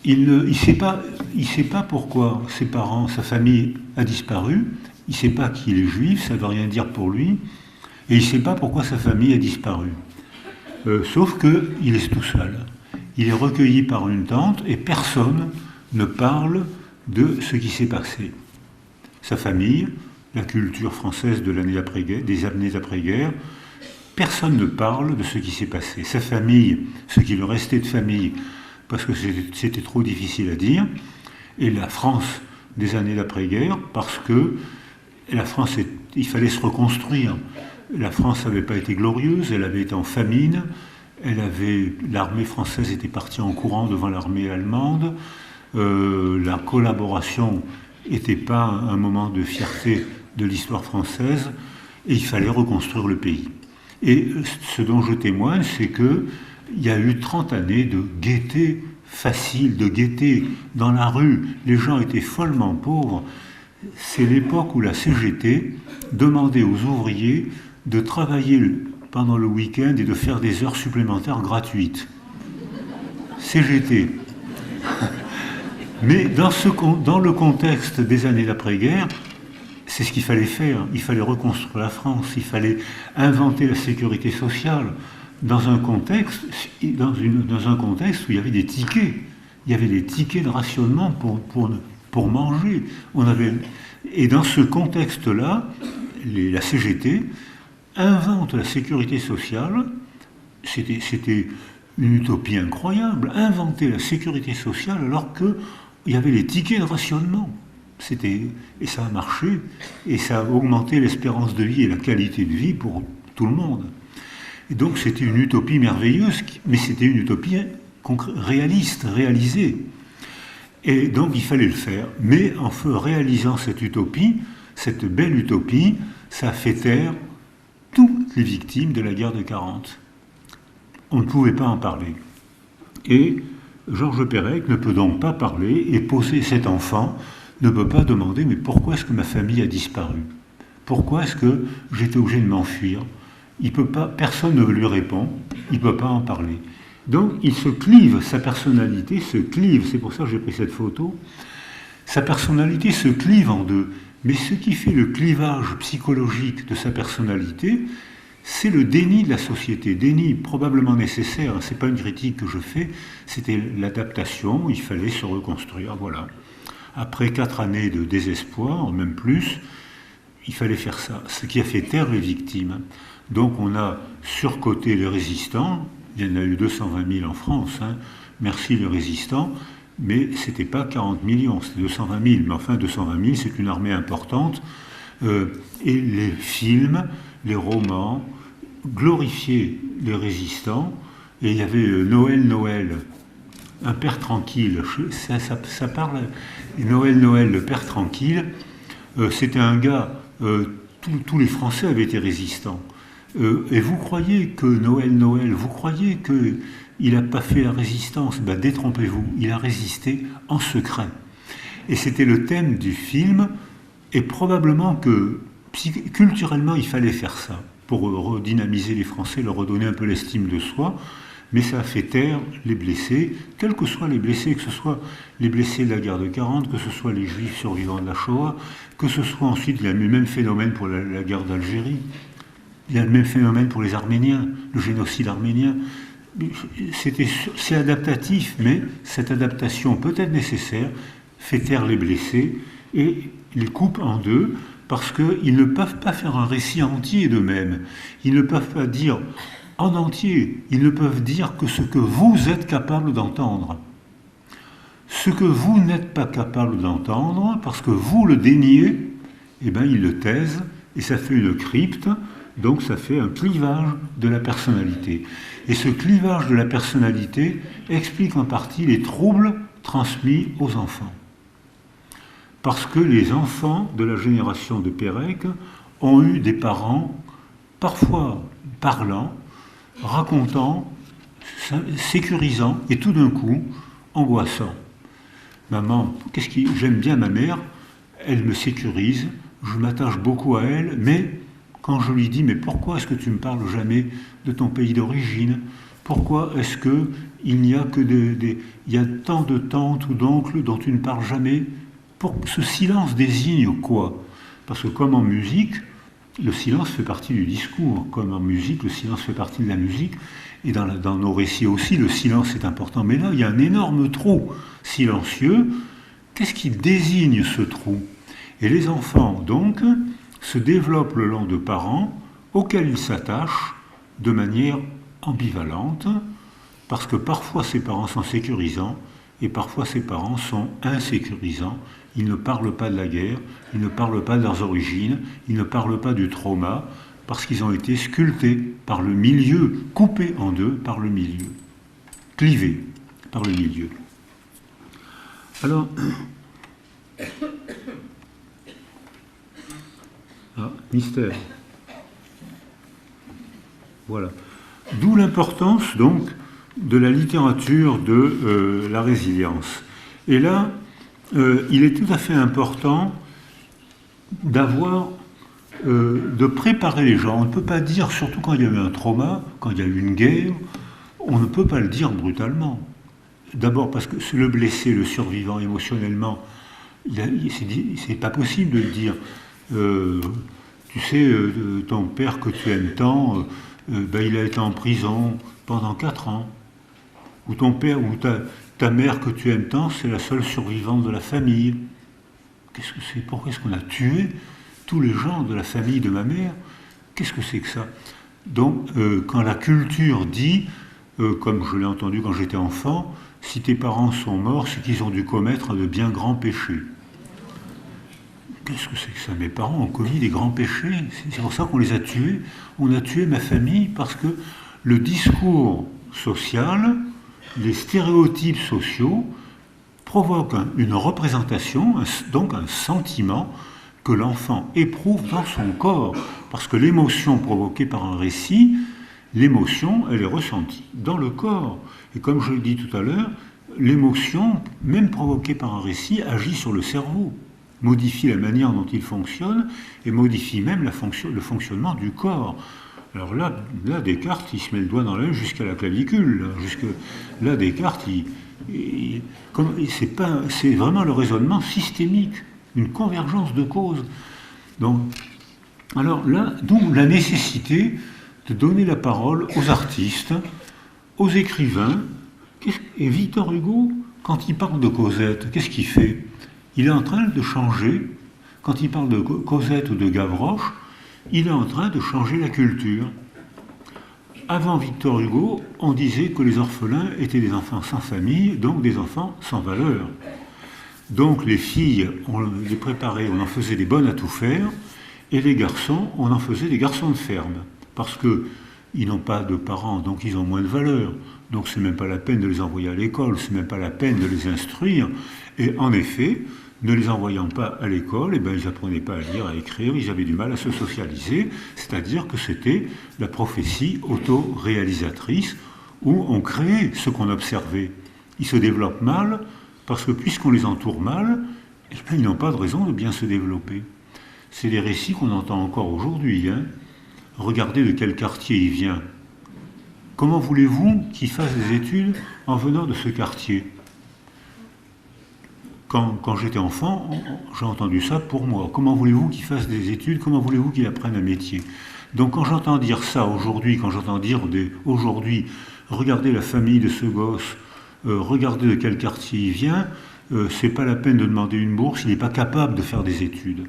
S1: il ne sait pas pourquoi ses parents, sa famille a disparu. Il ne sait pas qu'il est juif, ça ne veut rien dire pour lui. Et il ne sait pas pourquoi sa famille a disparu. Sauf qu'il est tout seul. Il est recueilli par une tante et personne ne parle de ce qui s'est passé. Sa famille, la culture française de des années d'après-guerre, personne ne parle de ce qui s'est passé. Sa famille, ce qui lui restait de famille, parce que c'était trop difficile à dire, et la France des années d'après-guerre, parce que la France, il fallait se reconstruire. La France n'avait pas été glorieuse, elle avait été en famine, l'armée française était partie en courant devant l'armée allemande, la collaboration n'était pas un moment de fierté de l'histoire française, et il fallait reconstruire le pays. Et ce dont je témoigne, c'est qu'il y a eu 30 années de gaieté facile, de gaieté dans la rue. Les gens étaient follement pauvres. C'est l'époque où la CGT demandait aux ouvriers de travailler pendant le week-end et de faire des heures supplémentaires gratuites. CGT. Mais dans le contexte des années d'après-guerre, c'est ce qu'il fallait faire. Il fallait reconstruire la France, il fallait inventer la sécurité sociale dans un contexte où il y avait des tickets. Il y avait des tickets de rationnement pour manger. Et dans ce contexte-là, la CGT invente la sécurité sociale. C'était une utopie incroyable. Inventer la sécurité sociale alors qu'il y avait les tickets de rationnement. Et ça a marché, et ça a augmenté l'espérance de vie et la qualité de vie pour tout le monde. Et donc c'était une utopie merveilleuse, mais c'était une utopie réaliste, réalisée. Et donc il fallait le faire. Mais en réalisant cette utopie, cette belle utopie, ça a fait taire toutes les victimes de la guerre de 40. On ne pouvait pas en parler. Et Georges Perec ne peut donc pas parler et poser cet enfant, ne peut pas demander mais pourquoi est-ce que ma famille a disparu? Pourquoi est-ce que j'étais obligé de m'enfuir? Il peut pas, personne ne lui répond, il ne peut pas en parler. Donc il se clive, sa personnalité se clive, c'est pour ça que j'ai pris cette photo, sa personnalité se clive en deux. Mais ce qui fait le clivage psychologique de sa personnalité, c'est le déni de la société, déni probablement nécessaire, c'est pas une critique que je fais, c'était l'adaptation, il fallait se reconstruire, voilà. Après 4 années de désespoir, même plus, il fallait faire ça, ce qui a fait taire les victimes. Donc on a surcoté les résistants, il y en a eu 220 000 en France, hein. Merci les résistants, mais c'était pas 40 millions, c'était 220 000, mais enfin 220 000 c'est une armée importante, et les films, les romans, glorifiaient les résistants, et il y avait Noël, un père tranquille, ça parle, Noël, le père tranquille, c'était un gars, tous les Français avaient été résistants, et vous croyez que Noël, vous croyez qu'il n'a pas fait la résistance, ben détrompez-vous, il a résisté en secret. Et c'était le thème du film, et probablement que culturellement il fallait faire ça, pour redynamiser les Français, leur redonner un peu l'estime de soi, mais ça a fait taire les blessés, quels que soient les blessés, que ce soit les blessés de la guerre de 40, que ce soit les Juifs survivants de la Shoah, que ce soit ensuite, il y a le même phénomène pour la guerre d'Algérie, il y a le même phénomène pour les Arméniens, le génocide arménien. C'est adaptatif, mais cette adaptation peut-être nécessaire fait taire les blessés et les coupe en deux, parce qu'ils ne peuvent pas faire un récit entier d'eux-mêmes. Ils ne peuvent pas dire en entier, ils ne peuvent dire que ce que vous êtes capable d'entendre. Ce que vous n'êtes pas capable d'entendre, parce que vous le déniez, eh bien ils le taisent, et ça fait une crypte, donc ça fait un clivage de la personnalité. Et ce clivage de la personnalité explique en partie les troubles transmis aux enfants. Parce que les enfants de la génération de Pérec ont eu des parents parfois parlants, racontant, sécurisant et tout d'un coup angoissant. Maman, j'aime bien ma mère, elle me sécurise, je m'attache beaucoup à elle, mais quand je lui dis mais pourquoi est-ce que tu ne me parles jamais de ton pays d'origine? Pourquoi est-ce qu'il n'y a que il y a tant de tantes ou d'oncles dont tu ne parles jamais? Ce silence désigne quoi? Parce que comme en musique, le silence fait partie du discours. Comme en musique, le silence fait partie de la musique. Et dans nos récits aussi, le silence est important. Mais là, il y a un énorme trou silencieux. Qu'est-ce qui désigne ce trou? Et les enfants, donc, se développent le long de parents auxquels ils s'attachent de manière ambivalente, parce que parfois ces parents sont sécurisants et parfois ces parents sont insécurisants. Ils ne parlent pas de la guerre, ils ne parlent pas de leurs origines, ils ne parlent pas du trauma, parce qu'ils ont été sculptés par le milieu, coupés en deux par le milieu, clivés par le milieu. Alors, mystère. Voilà. D'où l'importance, donc, de la littérature de la résilience. Et là, il est tout à fait important de préparer les gens. On ne peut pas dire, surtout quand il y a eu un trauma, quand il y a eu une guerre, on ne peut pas le dire brutalement. D'abord parce que le blessé, le survivant émotionnellement, c'est pas possible de le dire. Tu sais, ton père que tu aimes tant, il a été en prison pendant 4 ans. Ou ton père ou ta mère que tu aimes tant, c'est la seule survivante de la famille. Qu'est-ce que c'est? Pourquoi est-ce qu'on a tué tous les gens de la famille de ma mère? Qu'est-ce que c'est que ça? Donc, quand la culture dit, comme je l'ai entendu quand j'étais enfant, si tes parents sont morts, c'est qu'ils ont dû commettre de bien grands péchés. Qu'est-ce que c'est que ça? Mes parents ont commis des grands péchés. C'est pour ça qu'on les a tués. On a tué ma famille parce que le discours social, les stéréotypes sociaux provoquent une représentation, donc un sentiment que l'enfant éprouve dans son corps. Parce que l'émotion provoquée par un récit, l'émotion, elle est ressentie dans le corps. Et comme je l'ai dit tout à l'heure, l'émotion, même provoquée par un récit, agit sur le cerveau, modifie la manière dont il fonctionne et modifie même le fonctionnement du corps. Alors là, Descartes, il se met le doigt dans l'œil jusqu'à la clavicule. Là, Descartes, c'est vraiment le raisonnement systémique, une convergence de causes. Donc, alors là, d'où la nécessité de donner la parole aux artistes, aux écrivains. Et Victor Hugo, quand il parle de Cosette, qu'est-ce qu'il fait? Il est en train de changer, quand il parle de Cosette ou de Gavroche, il est en train de changer la culture. Avant Victor Hugo, on disait que les orphelins étaient des enfants sans famille, donc des enfants sans valeur. Donc les filles, on les préparait, on en faisait des bonnes à tout faire, et les garçons, on en faisait des garçons de ferme. Parce qu'ils n'ont pas de parents, donc ils ont moins de valeur. Donc c'est même pas la peine de les envoyer à l'école, c'est même pas la peine de les instruire. Et en effet, ne les envoyant pas à l'école, eh ben, ils n'apprenaient pas à lire, à écrire, ils avaient du mal à se socialiser, c'est-à-dire que c'était la prophétie auto-réalisatrice où on créait ce qu'on observait. Ils se développent mal parce que puisqu'on les entoure mal, eh ben, ils n'ont pas de raison de bien se développer. C'est des récits qu'on entend encore aujourd'hui. Hein. Regardez de quel quartier il vient. Comment voulez-vous qu'il fasse des études en venant de ce quartier ? Quand j'étais enfant, j'ai entendu ça pour moi. Comment voulez-vous qu'il fasse des études? Comment voulez-vous qu'il apprenne un métier? Donc quand j'entends dire ça aujourd'hui, quand j'entends dire aujourd'hui, regardez la famille de ce gosse, regardez de quel quartier il vient, c'est pas la peine de demander une bourse, il n'est pas capable de faire des études.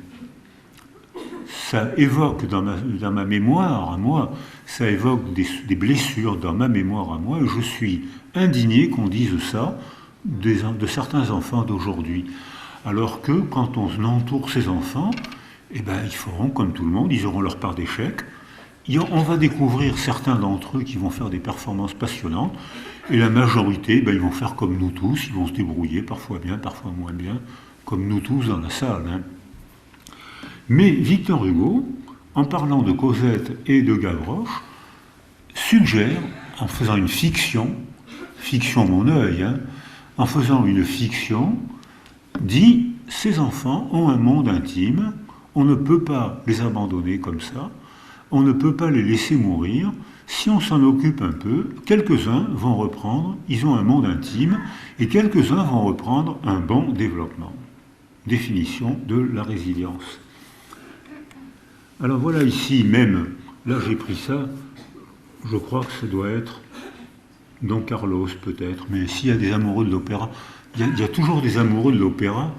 S1: Ça évoque dans ma mémoire à moi, ça évoque des blessures dans ma mémoire à moi, et je suis indigné qu'on dise ça de certains enfants d'aujourd'hui. Alors que quand on entoure ces enfants, eh ben, ils feront comme tout le monde, ils auront leur part d'échecs. On va découvrir certains d'entre eux qui vont faire des performances passionnantes, et la majorité, ben, ils vont faire comme nous tous, ils vont se débrouiller, parfois bien, parfois moins bien, comme nous tous dans la salle. Hein. Mais Victor Hugo, en parlant de Cosette et de Gavroche, suggère, en faisant une fiction mon œil, hein, en faisant une fiction, dit « ces enfants ont un monde intime, on ne peut pas les abandonner comme ça, on ne peut pas les laisser mourir, si on s'en occupe un peu, quelques-uns vont reprendre, ils ont un monde intime, et quelques-uns vont reprendre un bon développement. » Définition de la résilience. Alors voilà ici même, là j'ai pris ça, je crois que ça doit être Don Carlos peut-être, mais s'il y a des amoureux de l'opéra, il y a toujours des amoureux de l'opéra.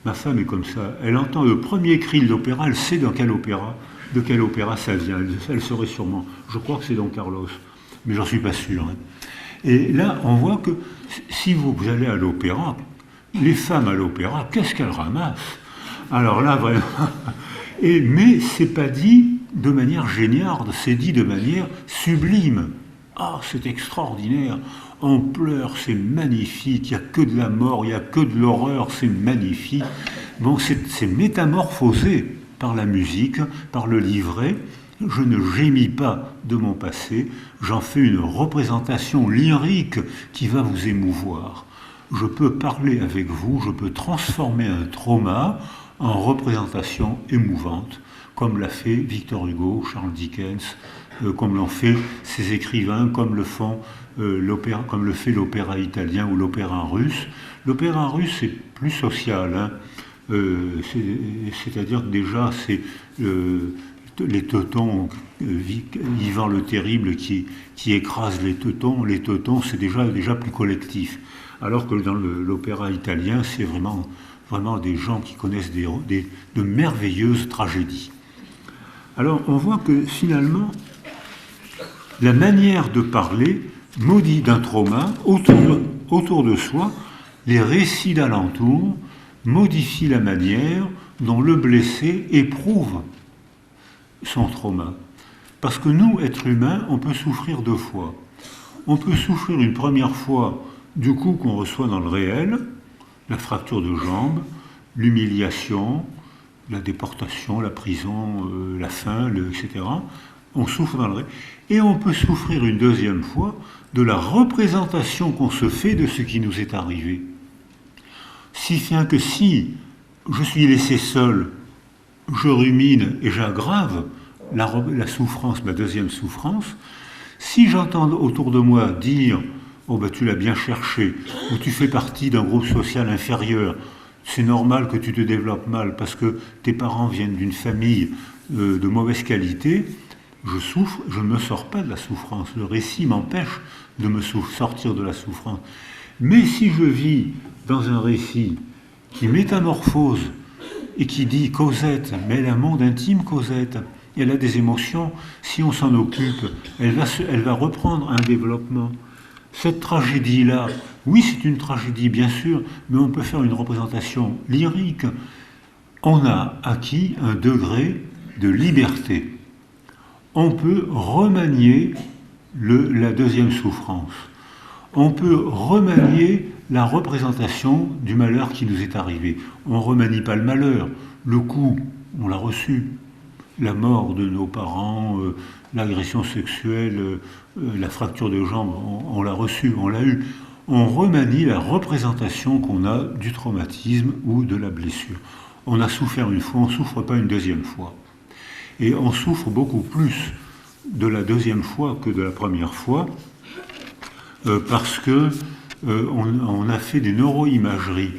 S1: Ma femme est comme ça, elle entend le premier cri de l'opéra, elle sait de quel opéra ça vient, elle saurait sûrement. Je crois que c'est Don Carlos, mais j'en suis pas sûr. Hein. Et là, on voit que si vous allez à l'opéra, les femmes à l'opéra, qu'est-ce qu'elles ramassent? Alors là, vraiment... mais c'est pas dit de manière géniarde, c'est dit de manière sublime. Ah, c'est extraordinaire, on pleure, c'est magnifique, il n'y a que de la mort, il n'y a que de l'horreur, c'est magnifique. Bon, c'est métamorphosé par la musique, par le livret. Je ne gémis pas de mon passé, j'en fais une représentation lyrique qui va vous émouvoir. Je peux parler avec vous, je peux transformer un trauma en représentation émouvante, comme l'a fait Victor Hugo, Charles Dickens, comme l'ont fait ces écrivains, comme le fait l'opéra italien ou l'opéra russe. L'opéra russe, c'est plus social, hein. C'est-à-dire que déjà, c'est les teutons, Ivan le Terrible qui écrase les teutons. Les teutons, c'est déjà plus collectif. Alors que dans l'opéra italien, c'est vraiment des gens qui connaissent de merveilleuses tragédies. Alors, on voit que finalement, la manière de parler maudit d'un trauma autour de soi, les récits d'alentour modifient la manière dont le blessé éprouve son trauma. Parce que nous, êtres humains, on peut souffrir deux fois. On peut souffrir une première fois du coup qu'on reçoit dans le réel, la fracture de jambe, l'humiliation, la déportation, la prison, la faim, etc. On souffre dans le réel. Et on peut souffrir une deuxième fois de la représentation qu'on se fait de ce qui nous est arrivé. Si bien que si je suis laissé seul, je rumine et j'aggrave la souffrance, ma deuxième souffrance, si j'entends autour de moi dire « Oh ben tu l'as bien cherché » ou « Tu fais partie d'un groupe social inférieur », c'est normal que tu te développes mal parce que tes parents viennent d'une famille de mauvaise qualité, je souffre, je ne me sors pas de la souffrance. Le récit m'empêche de me sortir de la souffrance. Mais si je vis dans un récit qui métamorphose et qui dit Cosette, mais elle a un monde intime, Cosette, et elle a des émotions, si on s'en occupe, elle va reprendre un développement. Cette tragédie-là, oui, c'est une tragédie, bien sûr, mais on peut faire une représentation lyrique. On a acquis un degré de liberté. On peut remanier la deuxième souffrance. On peut remanier la représentation du malheur qui nous est arrivé. On ne remanie pas le malheur. Le coup, on l'a reçu. La mort de nos parents, l'agression sexuelle, la fracture de jambe, on l'a reçu, on l'a eu. On remanie la représentation qu'on a du traumatisme ou de la blessure. On a souffert une fois, on ne souffre pas une deuxième fois. Et on souffre beaucoup plus de la deuxième fois que de la première fois, parce que on a fait des neuroimageries.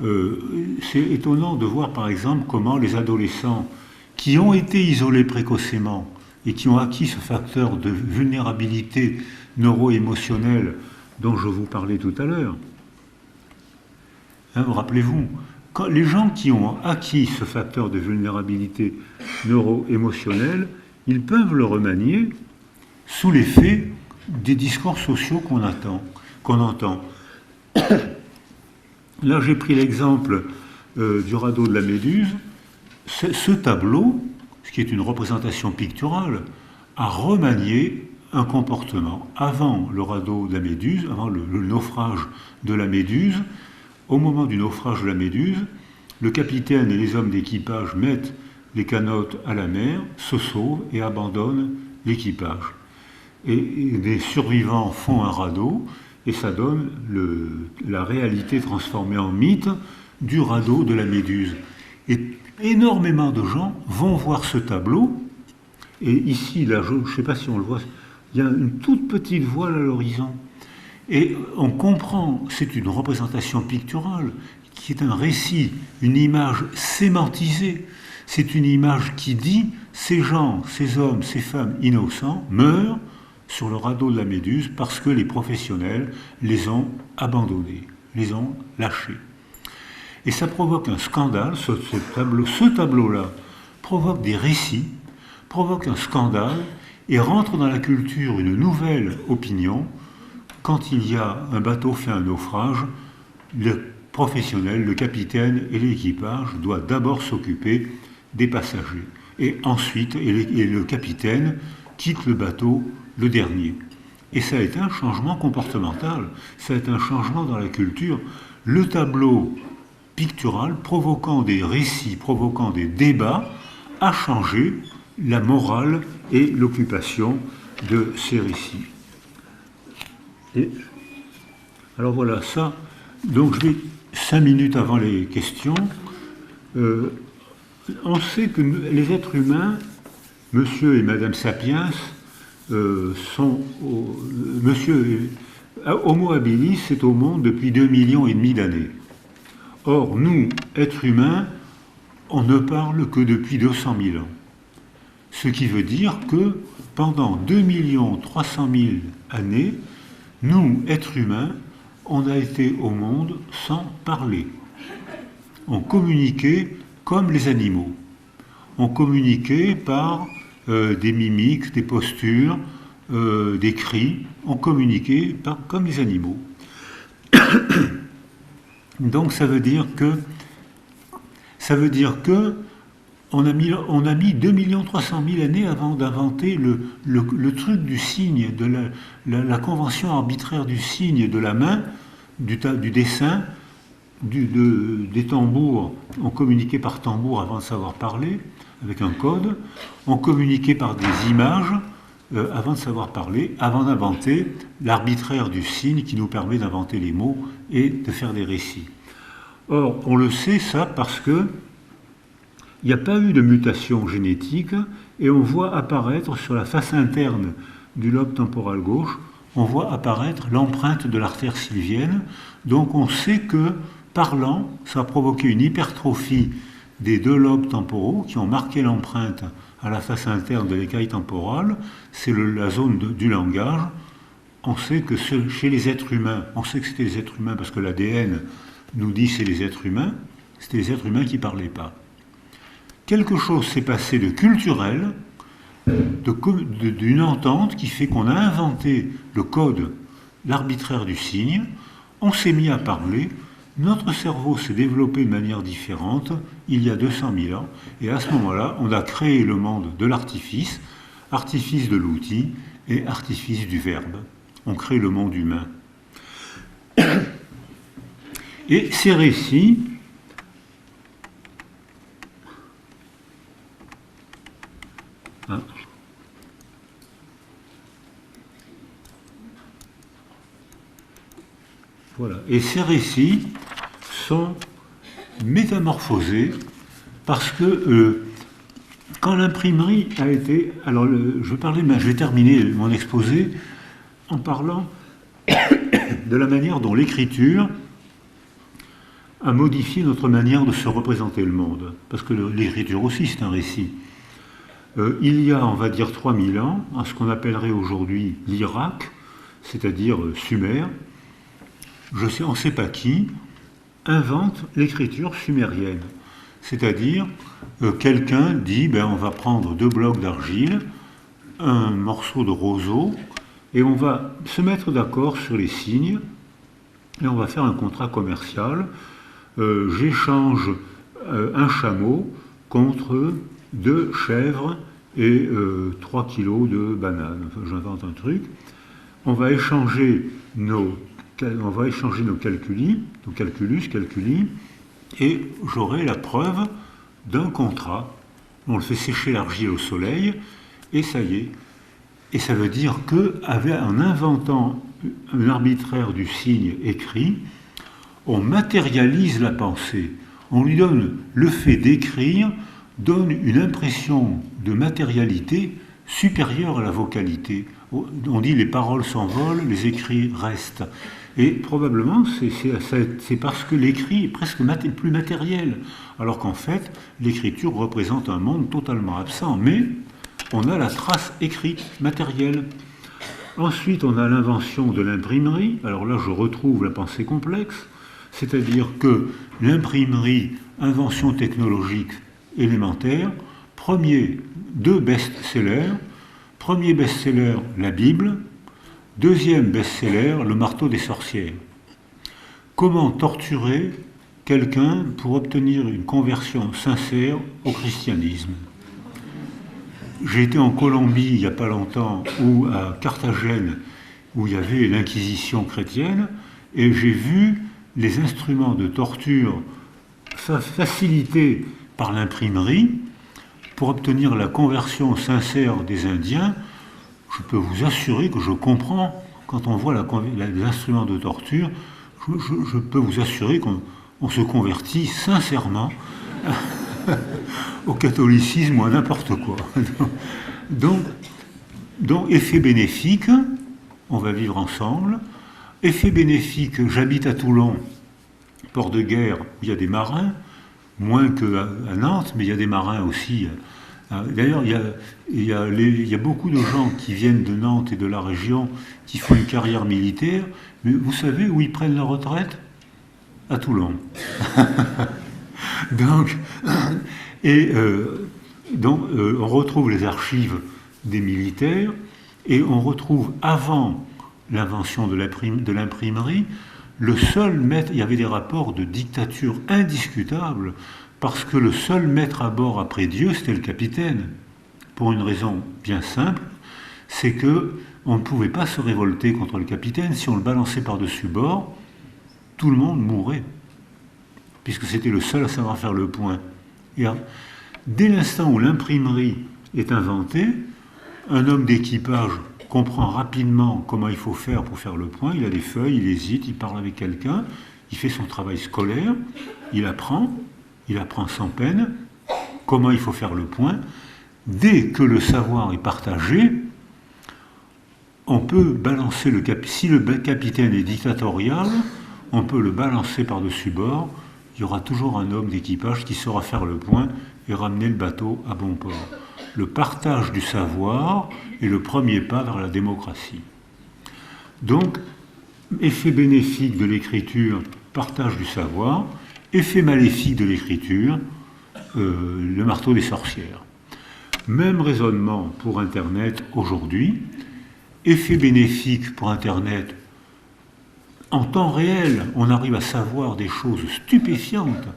S1: C'est étonnant de voir par exemple comment les adolescents qui ont été isolés précocement et qui ont acquis ce facteur de vulnérabilité neuro-émotionnelle dont je vous parlais tout à l'heure. Hein, rappelez-vous, les gens qui ont acquis ce facteur de vulnérabilité neuro-émotionnelle, ils peuvent le remanier sous l'effet des discours sociaux qu'on entend. Là, j'ai pris l'exemple du radeau de la Méduse. Ce tableau, ce qui est une représentation picturale, a remanié un comportement. Avant le radeau de la Méduse, avant le naufrage de la Méduse, au moment du naufrage de la Méduse, le capitaine et les hommes d'équipage mettent les canottes à la mer, se sauvent et abandonnent l'équipage. Et les survivants font un radeau, et ça donne la réalité transformée en mythe du radeau de la Méduse. Et énormément de gens vont voir ce tableau, et ici, là, je ne sais pas si on le voit, il y a une toute petite voile à l'horizon. Et on comprend, c'est une représentation picturale, qui est un récit, une image sémantisée. C'est une image qui dit, ces gens, ces hommes, ces femmes innocents meurent sur le radeau de la Méduse parce que les professionnels les ont abandonnés, les ont lâchés. Et ça provoque un scandale, ce tableau-là provoque des récits, provoque un scandale et rentre dans la culture une nouvelle opinion. Quand il y a un bateau fait un naufrage, le professionnel, le capitaine et l'équipage doivent d'abord s'occuper des passagers. Et ensuite, le capitaine quitte le bateau le dernier. Et ça a été un changement comportemental, ça a été un changement dans la culture. Le tableau pictural, provoquant des récits, provoquant des débats, a changé la morale et l'occupation de ces récits. Et alors voilà, ça. Donc je vais 5 minutes avant les questions. On sait que les êtres humains, monsieur et madame Sapiens, Homo habilis est au monde depuis 2,5 millions d'années. Or, nous, êtres humains, on ne parle que depuis 200 000 ans. Ce qui veut dire que pendant 2,3 millions années, nous, êtres humains, on a été au monde sans parler. On communiquait comme les animaux. On communiquait par des mimiques, des postures, des cris. On communiquait comme les animaux. Donc ça veut dire que on a mis 2,3 millions années avant d'inventer le truc du signe, de la convention arbitraire du signe de la main, du dessin, des tambours. On communiquait par tambour avant de savoir parler, avec un code. On communiquait par des images avant de savoir parler, avant d'inventer l'arbitraire du signe qui nous permet d'inventer les mots et de faire des récits. Or, on le sait ça parce que il n'y a pas eu de mutation génétique et on voit apparaître sur la face interne du lobe temporal gauche, on voit apparaître l'empreinte de l'artère sylvienne. Donc on sait que, parlant, ça a provoqué une hypertrophie des 2 lobes temporaux qui ont marqué l'empreinte à la face interne de l'écaille temporale, c'est la zone du langage. On sait que chez les êtres humains, on sait que c'était les êtres humains parce que l'ADN nous dit que c'est les êtres humains, c'était les êtres humains qui ne parlaient pas. Quelque chose s'est passé de culturel, d'une entente qui fait qu'on a inventé le code, l'arbitraire du signe, on s'est mis à parler, notre cerveau s'est développé de manière différente il y a 200 000 ans, et à ce moment-là, on a créé le monde de l'artifice, artifice de l'outil et artifice du verbe. On crée le monde humain. Et ces récits, voilà. Et ces récits sont métamorphosés parce que quand l'imprimerie a été... Alors, je vais terminer mon exposé en parlant de la manière dont l'écriture a modifié notre manière de se représenter le monde. Parce que l'écriture aussi, c'est un récit. Il y a, on va dire, 3000 ans, à ce qu'on appellerait aujourd'hui l'Irak, c'est-à-dire Sumer, on ne sait pas qui, invente l'écriture sumérienne. C'est-à-dire, quelqu'un dit, on va prendre 2 blocs d'argile, un morceau de roseau, et on va se mettre d'accord sur les signes, et on va faire un contrat commercial. J'échange un chameau contre 2 chèvres et 3 kilos de bananes. Enfin, j'invente un truc. On va échanger nos calculi, et j'aurai la preuve d'un contrat. On le fait sécher l'argile au soleil, et ça y est. Et ça veut dire qu'en inventant un arbitraire du signe écrit, on matérialise la pensée. On lui donne le fait d'écrire, donne une impression de matérialité supérieure à la vocalité. On dit les paroles s'envolent, les écrits restent. Et probablement, c'est parce que l'écrit est presque plus matériel, alors qu'en fait, l'écriture représente un monde totalement absent, mais on a la trace écrite, matérielle. Ensuite, on a l'invention de l'imprimerie. Alors là, je retrouve la pensée complexe, c'est-à-dire que l'imprimerie, invention technologique élémentaire, 2 best-sellers. Premier best-seller, la Bible. Deuxième best-seller, le marteau des sorcières. Comment torturer quelqu'un pour obtenir une conversion sincère au christianisme? J'ai été en Colombie il n'y a pas longtemps, ou à Carthagène, où il y avait l'inquisition chrétienne, et j'ai vu les instruments de torture facilités par l'imprimerie pour obtenir la conversion sincère des Indiens. Je peux vous assurer que je comprends, quand on voit les instruments de torture, je peux vous assurer qu'on se convertit sincèrement au catholicisme ou à n'importe quoi. Donc, effet bénéfique, on va vivre ensemble. Effet bénéfique, j'habite à Toulon, port de guerre, où il y a des marins, moins qu'à Nantes, mais il y a des marins aussi. D'ailleurs, il y a beaucoup de gens qui viennent de Nantes et de la région qui font une carrière militaire, mais vous savez où ils prennent leur retraite? À Toulon. Donc, on retrouve les archives des militaires, et on retrouve, avant l'invention de l'imprimerie, le seul maître, il y avait des rapports de dictature indiscutables, parce que le seul maître à bord après Dieu, c'était le capitaine. Pour une raison bien simple, c'est qu'on ne pouvait pas se révolter contre le capitaine. Si on le balançait par-dessus bord, tout le monde mourrait, puisque c'était le seul à savoir faire le point. Et dès l'instant où l'imprimerie est inventée, un homme d'équipage comprend rapidement comment il faut faire pour faire le point. Il a des feuilles, il hésite, il parle avec quelqu'un, il fait son travail scolaire, il apprend sans peine comment il faut faire le point. Dès que le savoir est partagé, on peut balancer si le capitaine est dictatorial, on peut le balancer par-dessus bord. Il y aura toujours un homme d'équipage qui saura faire le point et ramener le bateau à bon port. le partage du savoir est le premier pas vers la démocratie. Donc, effet bénéfique de l'écriture, partage du savoir, effet maléfique de l'écriture, le marteau des sorcières. Même raisonnement pour Internet aujourd'hui, effet bénéfique pour Internet, en temps réel, on arrive à savoir des choses stupéfiantes.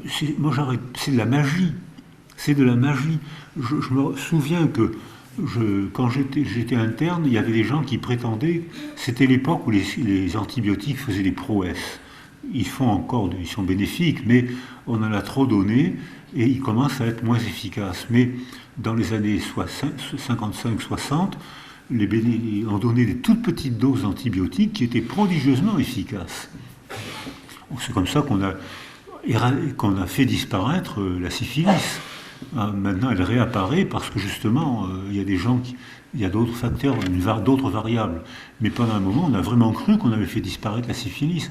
S1: C'est de la magie. C'est de la magie. Je me souviens que quand j'étais interne, il y avait des gens qui prétendaient, c'était l'époque où les antibiotiques faisaient des prouesses. Ils sont bénéfiques, mais on en a trop donné et ils commencent à être moins efficaces. Mais dans les années 55-60, on donnait des toutes petites doses d'antibiotiques qui étaient prodigieusement efficaces. C'est comme ça qu'on a fait disparaître la syphilis. Maintenant, elle réapparaît parce que justement, il y a il y a d'autres facteurs, d'autres variables. Mais pendant un moment, on a vraiment cru qu'on avait fait disparaître la syphilis.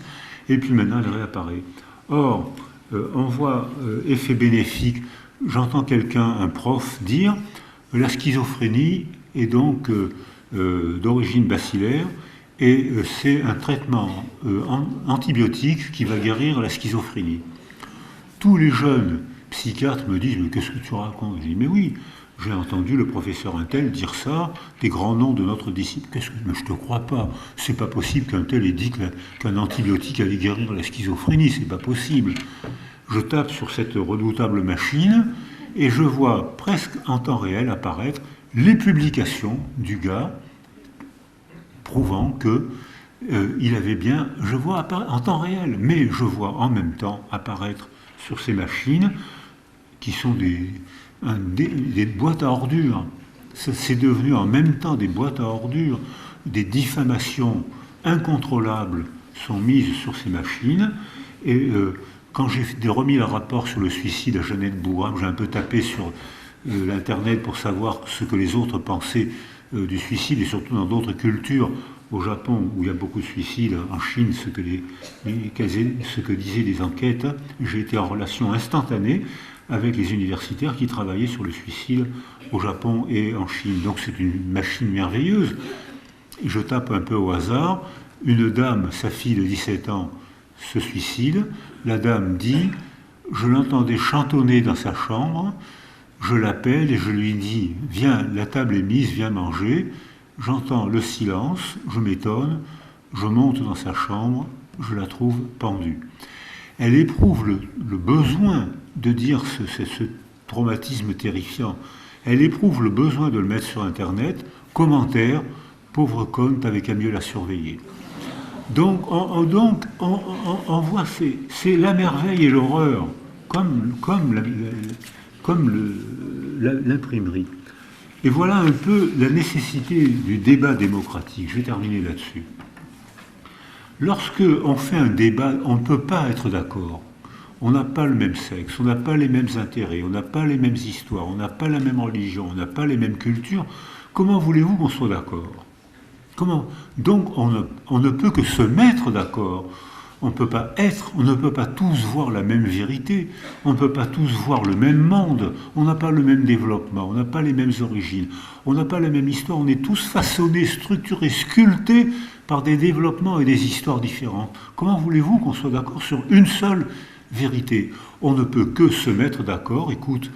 S1: Et puis maintenant, elle réapparaît. Or, on voit effet bénéfique. J'entends un prof dire la schizophrénie est donc d'origine bacillaire et c'est un traitement antibiotique qui va guérir la schizophrénie. Tous les jeunes psychiatres me disent « Mais qu'est-ce que tu racontes ?» Je dis « Mais oui, j'ai entendu le professeur Untel dire ça, des grands noms de notre discipline. Mais je ne te crois pas. C'est pas possible qu'un tel ait dit qu'un antibiotique allait guérir la schizophrénie. C'est pas possible. » Je tape sur cette redoutable machine et je vois presque en temps réel apparaître les publications du gars prouvant que il avait bien, je vois apparaître en temps réel, mais je vois en même temps apparaître sur ces machines qui sont des boîtes à ordures. C'est devenu en même temps des boîtes à ordures, des diffamations incontrôlables sont mises sur ces machines et quand j'ai remis le rapport sur le suicide à Jeannette Bougram, j'ai un peu tapé sur l'Internet pour savoir ce que les autres pensaient du suicide, et surtout dans d'autres cultures, au Japon, où il y a beaucoup de suicides, en Chine, ce que disaient les enquêtes. J'ai été en relation instantanée avec les universitaires qui travaillaient sur le suicide au Japon et en Chine. Donc c'est une machine merveilleuse. Je tape un peu au hasard, une dame, sa fille de 17 ans, se suicide. La dame dit, je l'entendais chantonner dans sa chambre, je l'appelle et je lui dis, viens, la table est mise, viens manger. J'entends le silence, je m'étonne, je monte dans sa chambre, je la trouve pendue. Elle éprouve le besoin de dire ce traumatisme terrifiant. Elle éprouve le besoin de le mettre sur Internet. Commentaire, pauvre conne, t'avais qu'à mieux la surveiller. Donc on voit, c'est la merveille et l'horreur, comme l'imprimerie. Et voilà un peu la nécessité du débat démocratique. Je vais terminer là-dessus. Lorsque on fait un débat, on ne peut pas être d'accord. On n'a pas le même sexe, on n'a pas les mêmes intérêts, on n'a pas les mêmes histoires, on n'a pas la même religion, on n'a pas les mêmes cultures. Comment voulez-vous qu'on soit d'accord ? Comment ? Donc on ne peut que se mettre d'accord. On ne peut pas tous voir la même vérité, on ne peut pas tous voir le même monde, on n'a pas le même développement, on n'a pas les mêmes origines, on n'a pas la même histoire, on est tous façonnés, structurés, sculptés par des développements et des histoires différentes. Comment voulez-vous qu'on soit d'accord sur une seule vérité ? On ne peut que se mettre d'accord, écoute,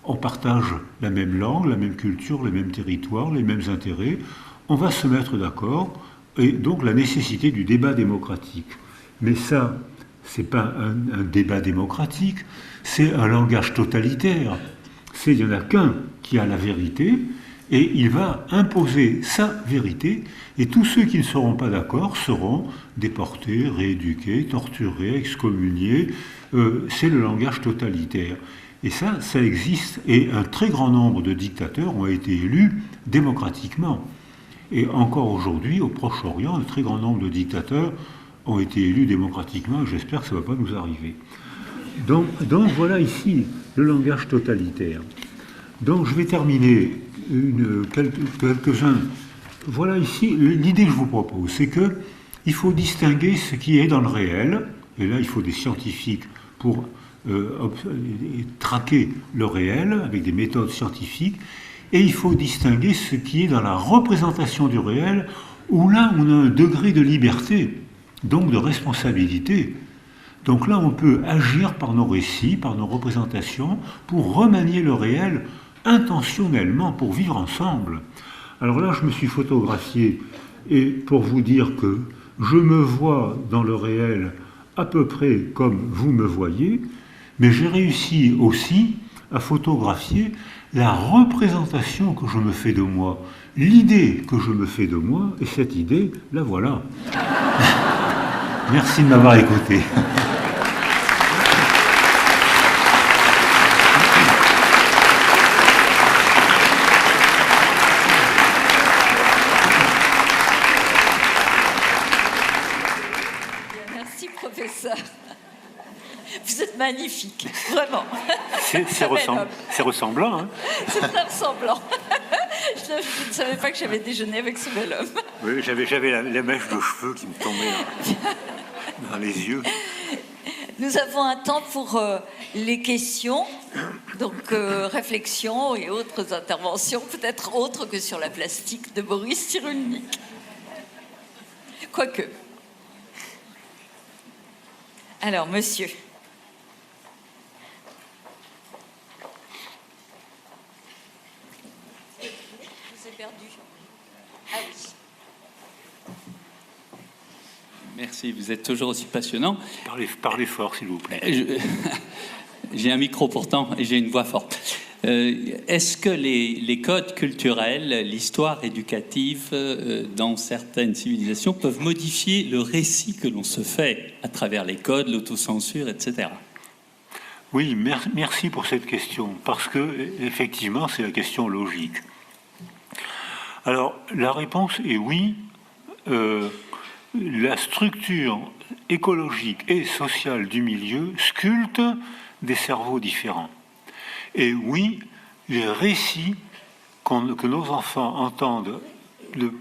S1: on partage la même langue, la même culture, les mêmes territoires, les mêmes intérêts, on va se mettre d'accord, et donc la nécessité du débat démocratique. Mais ça, ce n'est pas un débat démocratique, c'est un langage totalitaire. Il n'y en a qu'un qui a la vérité, et il va imposer sa vérité, et tous ceux qui ne seront pas d'accord seront déportés, rééduqués, torturés, excommuniés. C'est le langage totalitaire. Et ça existe, et un très grand nombre de dictateurs ont été élus démocratiquement. Et encore aujourd'hui, au Proche-Orient, un très grand nombre de dictateurs ont été élus démocratiquement, et j'espère que ça ne va pas nous arriver. Donc voilà ici le langage totalitaire. Donc je vais terminer quelques-uns. Voilà ici, l'idée que je vous propose, c'est qu'il faut distinguer ce qui est dans le réel, et là il faut des scientifiques pour traquer le réel avec des méthodes scientifiques, et il faut distinguer ce qui est dans la représentation du réel, où là on a un degré de liberté, donc de responsabilité. Donc là on peut agir par nos récits, par nos représentations, pour remanier le réel intentionnellement, pour vivre ensemble. Alors là je me suis photographié, et pour vous dire que je me vois dans le réel à peu près comme vous me voyez, mais j'ai réussi aussi à photographier la représentation que je me fais de moi, l'idée que je me fais de moi, et cette idée, la voilà. Merci de m'avoir écouté.
S2: Merci, professeur. Vous êtes magnifique, vraiment.
S1: C'est ressemblant. Hein.
S2: C'est très ressemblant. Je ne savais pas que j'avais déjeuné avec ce bel homme.
S1: Oui, j'avais la mèche de cheveux qui me tombait dans les yeux.
S2: Nous avons un temps pour les questions, donc réflexions et autres interventions, peut-être autres que sur la plastique de Boris Cyrulnik. Quoique. Alors, monsieur. Je vous ai perdu. Ah oui.
S3: Merci, vous êtes toujours aussi passionnant.
S1: Parlez fort, s'il vous plaît.
S3: J'ai un micro pourtant et j'ai une voix forte. Est-ce que les codes culturels, l'histoire éducative dans certaines civilisations peuvent modifier le récit que l'on se fait à travers les codes, l'autocensure, etc.
S1: Oui, merci pour cette question, parce que effectivement, c'est la question logique. Alors, la réponse est oui. La structure écologique et sociale du milieu sculpte des cerveaux différents. Et oui, les récits que nos enfants entendent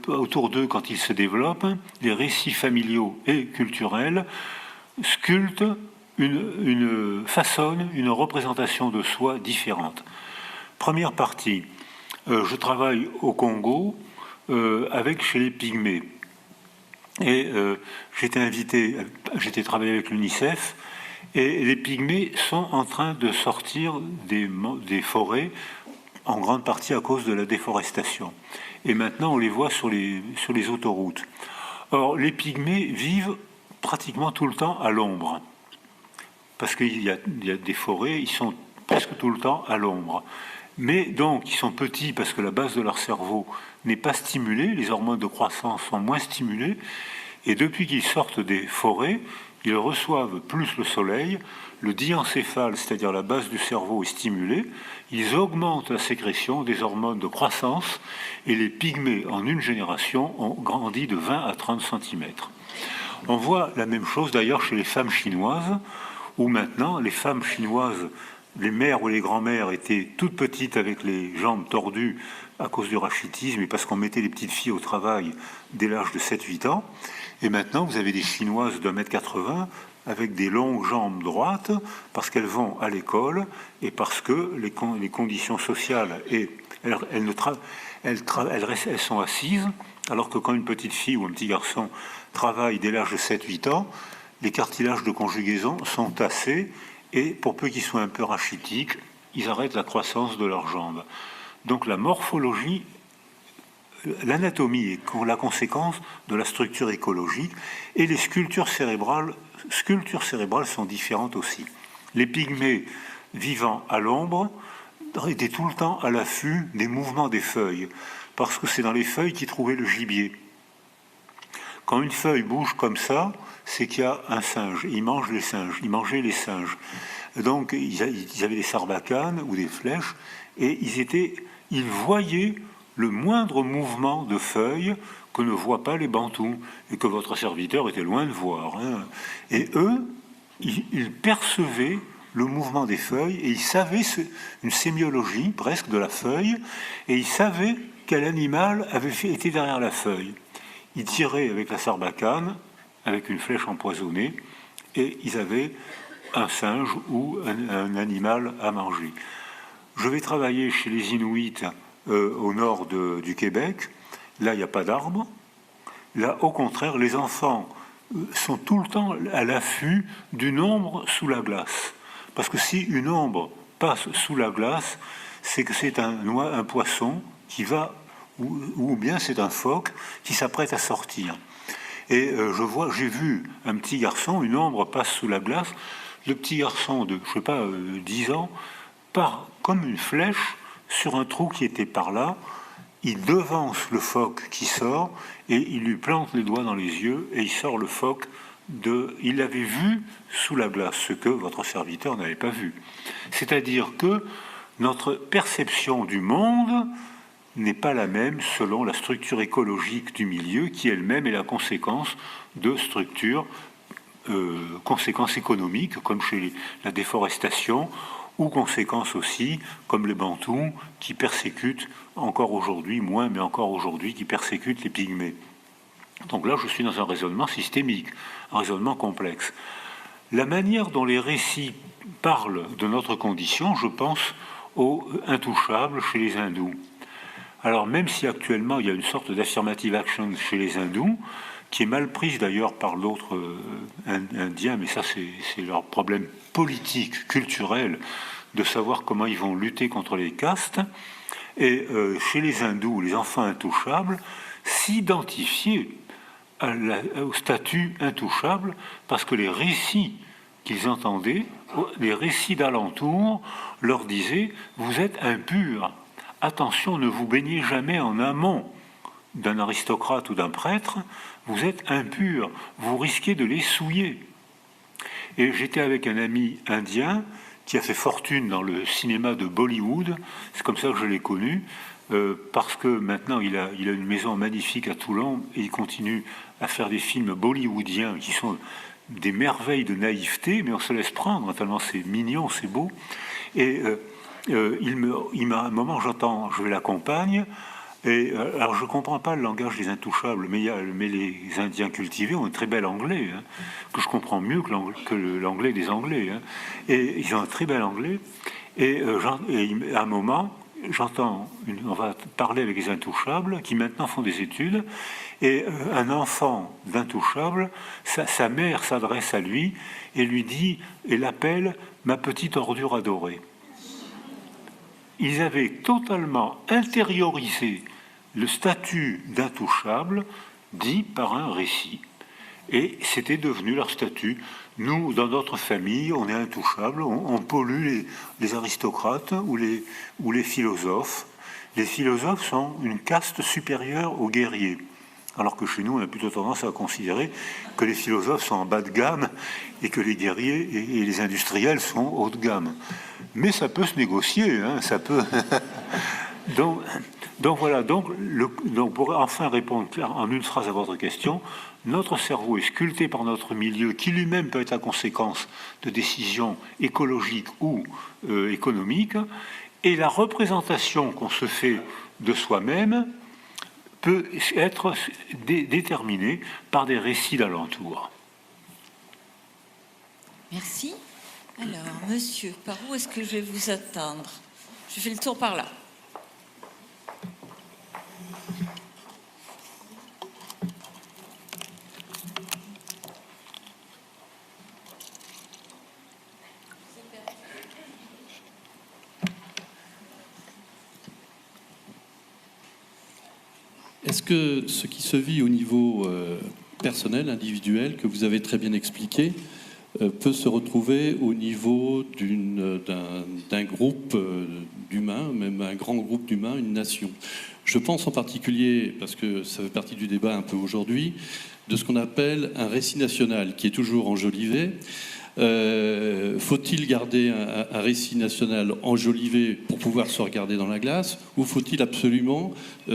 S1: autour d'eux quand ils se développent, les récits familiaux et culturels, sculptent, façonnent une représentation de soi différente. Première partie, je travaille au Congo chez les Pygmées. Et j'étais travaillé avec l'UNICEF, et les Pygmées sont en train de sortir des forêts, en grande partie à cause de la déforestation. Et maintenant, on les voit sur les autoroutes. Or, les Pygmées vivent pratiquement tout le temps à l'ombre. Parce qu'il y a des forêts, ils sont presque tout le temps à l'ombre. Mais donc, ils sont petits parce que la base de leur cerveau n'est pas stimulée, les hormones de croissance sont moins stimulées, et depuis qu'ils sortent des forêts, ils reçoivent plus le soleil, le diencéphale, c'est-à-dire la base du cerveau, est stimulée, ils augmentent la sécrétion des hormones de croissance, et les Pygmées, en une génération, ont grandi de 20 à 30 cm. On voit la même chose d'ailleurs chez les femmes chinoises, où maintenant les femmes chinoises, les mères ou les grands-mères étaient toutes petites avec les jambes tordues à cause du rachitisme et parce qu'on mettait les petites filles au travail dès l'âge de 7-8 ans. Et maintenant, vous avez des Chinoises d'1,80 m avec des longues jambes droites parce qu'elles vont à l'école et parce que les conditions sociales et elles sont assises, alors que quand une petite fille ou un petit garçon travaille dès l'âge de 7-8 ans, les cartilages de conjugaison sont tassés et pour peu qu'ils soient un peu rachitiques, ils arrêtent la croissance de leurs jambes. Donc la morphologie, l'anatomie est la conséquence de la structure écologique et les sculptures cérébrales sont différentes aussi. Les Pygmées vivant à l'ombre étaient tout le temps à l'affût des mouvements des feuilles parce que c'est dans les feuilles qu'ils trouvaient le gibier. Quand une feuille bouge comme ça, c'est qu'il y a un singe. Ils mangent les singes. Ils mangeaient les singes. Donc, ils avaient des sarbacanes ou des flèches et ils voyaient le moindre mouvement de feuilles que ne voient pas les Bantous et que votre serviteur était loin de voir. Hein. Et eux, ils percevaient le mouvement des feuilles et ils savaient une sémiologie presque de la feuille et ils savaient quel animal était derrière la feuille. Ils tiraient avec la sarbacane, avec une flèche empoisonnée, et ils avaient un singe ou un animal à manger. Je vais travailler chez les Inuits au nord du Québec. Là, il n'y a pas d'arbres. Là, au contraire, les enfants sont tout le temps à l'affût d'une ombre sous la glace. Parce que si une ombre passe sous la glace, c'est que c'est un poisson qui va, ou bien c'est un phoque qui s'apprête à sortir. Et j'ai vu un petit garçon, une ombre passe sous la glace. Le petit garçon de, je sais pas, 10 ans, part comme une flèche sur un trou qui était par là. Il devance le phoque qui sort et il lui plante les doigts dans les yeux et il sort le phoque il l'avait vu sous la glace, ce que votre serviteur n'avait pas vu. C'est-à-dire que notre perception du monde n'est pas la même selon la structure écologique du milieu qui elle-même est la conséquence de structures, conséquences économiques comme chez la déforestation, ou conséquences aussi, comme les Bantous, qui persécutent encore aujourd'hui, moins, mais encore aujourd'hui, qui persécutent les Pygmées. Donc là, je suis dans un raisonnement systémique, un raisonnement complexe. La manière dont les récits parlent de notre condition, je pense aux intouchables chez les hindous. Alors même si actuellement il y a une sorte d'affirmative action chez les hindous, qui est mal prise d'ailleurs par l'autre indien, mais ça c'est leur problème politique, culturel, de savoir comment ils vont lutter contre les castes. Et chez les hindous, les enfants intouchables s'identifiaient au statut intouchable parce que les récits qu'ils entendaient, les récits d'alentour, leur disaient « vous êtes impurs, attention, ne vous baignez jamais en amont d'un aristocrate ou d'un prêtre, vous êtes impurs, vous risquez de les souiller. » Et j'étais avec un ami indien qui a fait fortune dans le cinéma de Bollywood, c'est comme ça que je l'ai connu, parce que maintenant il a une maison magnifique à Toulon et il continue à faire des films bollywoodiens qui sont des merveilles de naïveté, mais on se laisse prendre, tellement c'est mignon, c'est beau. Et il m'a, à un moment, je vais l'accompagne, et alors je ne comprends pas le langage des intouchables, mais les Indiens cultivés ont un très bel anglais, hein, que je comprends mieux que l'anglais des Anglais. Hein, et ils ont un très bel anglais, et à un moment, on va parler avec les intouchables, qui maintenant font des études, et un enfant d'intouchable, sa mère s'adresse à lui, et lui dit, et l'appelle « ma petite ordure adorée ». Ils avaient totalement intériorisé le statut d'intouchable dit par un récit. Et c'était devenu leur statut. Nous, dans notre famille, on est intouchable, on pollue les aristocrates ou les philosophes. Les philosophes sont une caste supérieure aux guerriers. Alors que chez nous, on a plutôt tendance à considérer que les philosophes sont en bas de gamme et que les guerriers et les industriels sont haut de gamme. Mais ça peut se négocier, hein, ça peut... donc voilà, donc pour enfin répondre en une phrase à votre question, notre cerveau est sculpté par notre milieu, qui lui-même peut être la conséquence de décisions écologiques ou économiques, et la représentation qu'on se fait de soi-même peut être déterminée par des récits d'alentour.
S2: Merci. Alors, monsieur, par où est-ce que je vais vous atteindre? Je fais le tour par là.
S4: Est-ce que ce qui se vit au niveau personnel, individuel, que vous avez très bien expliqué, peut se retrouver au niveau d'un groupe d'humains, même un grand groupe d'humains, une nation? Je pense en particulier, parce que ça fait partie du débat un peu aujourd'hui, de ce qu'on appelle un récit national, qui est toujours enjolivé. Faut-il garder un récit national enjolivé pour pouvoir se regarder dans la glace, ou faut-il absolument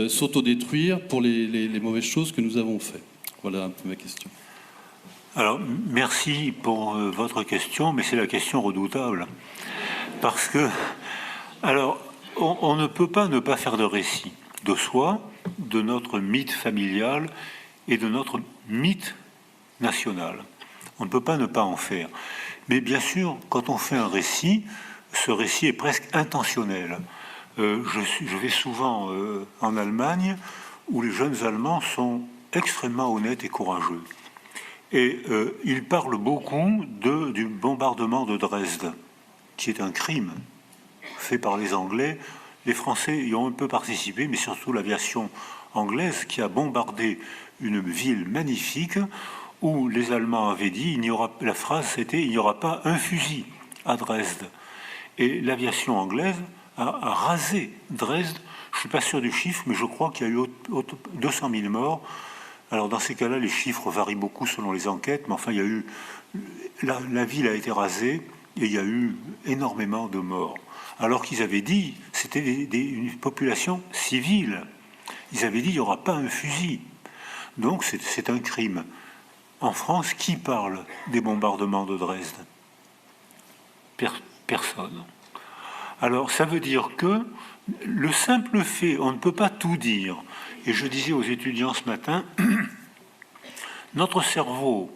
S4: s'autodétruire pour les mauvaises choses que nous avons faites? Voilà un peu ma question.
S1: Alors, merci pour votre question, mais c'est la question redoutable. Parce que, alors, on ne peut pas ne pas faire de récit de soi, de notre mythe familial et de notre mythe national. On ne peut pas ne pas en faire. Mais bien sûr, quand on fait un récit, ce récit est presque intentionnel. Je vais souvent en Allemagne, où les jeunes Allemands sont extrêmement honnêtes et courageux. Et ils parlent beaucoup du bombardement de Dresde, qui est un crime fait par les Anglais. Les Français y ont un peu participé, mais surtout l'aviation anglaise qui a bombardé une ville magnifique où les Allemands avaient dit, la phrase c'était « il n'y aura pas un fusil à Dresde ». Et l'aviation anglaise a rasé Dresde. Je ne suis pas sûr du chiffre, mais je crois qu'il y a eu 200 000 morts. Alors dans ces cas-là, les chiffres varient beaucoup selon les enquêtes, mais enfin, il y a eu la ville a été rasée et il y a eu énormément de morts. Alors qu'ils avaient dit, c'était une population civile. Ils avaient dit, il n'y aura pas un fusil. Donc c'est un crime. En France, qui parle des bombardements de Dresde? Personne. Alors ça veut dire que le simple fait, on ne peut pas tout dire. Et je disais aux étudiants ce matin, notre cerveau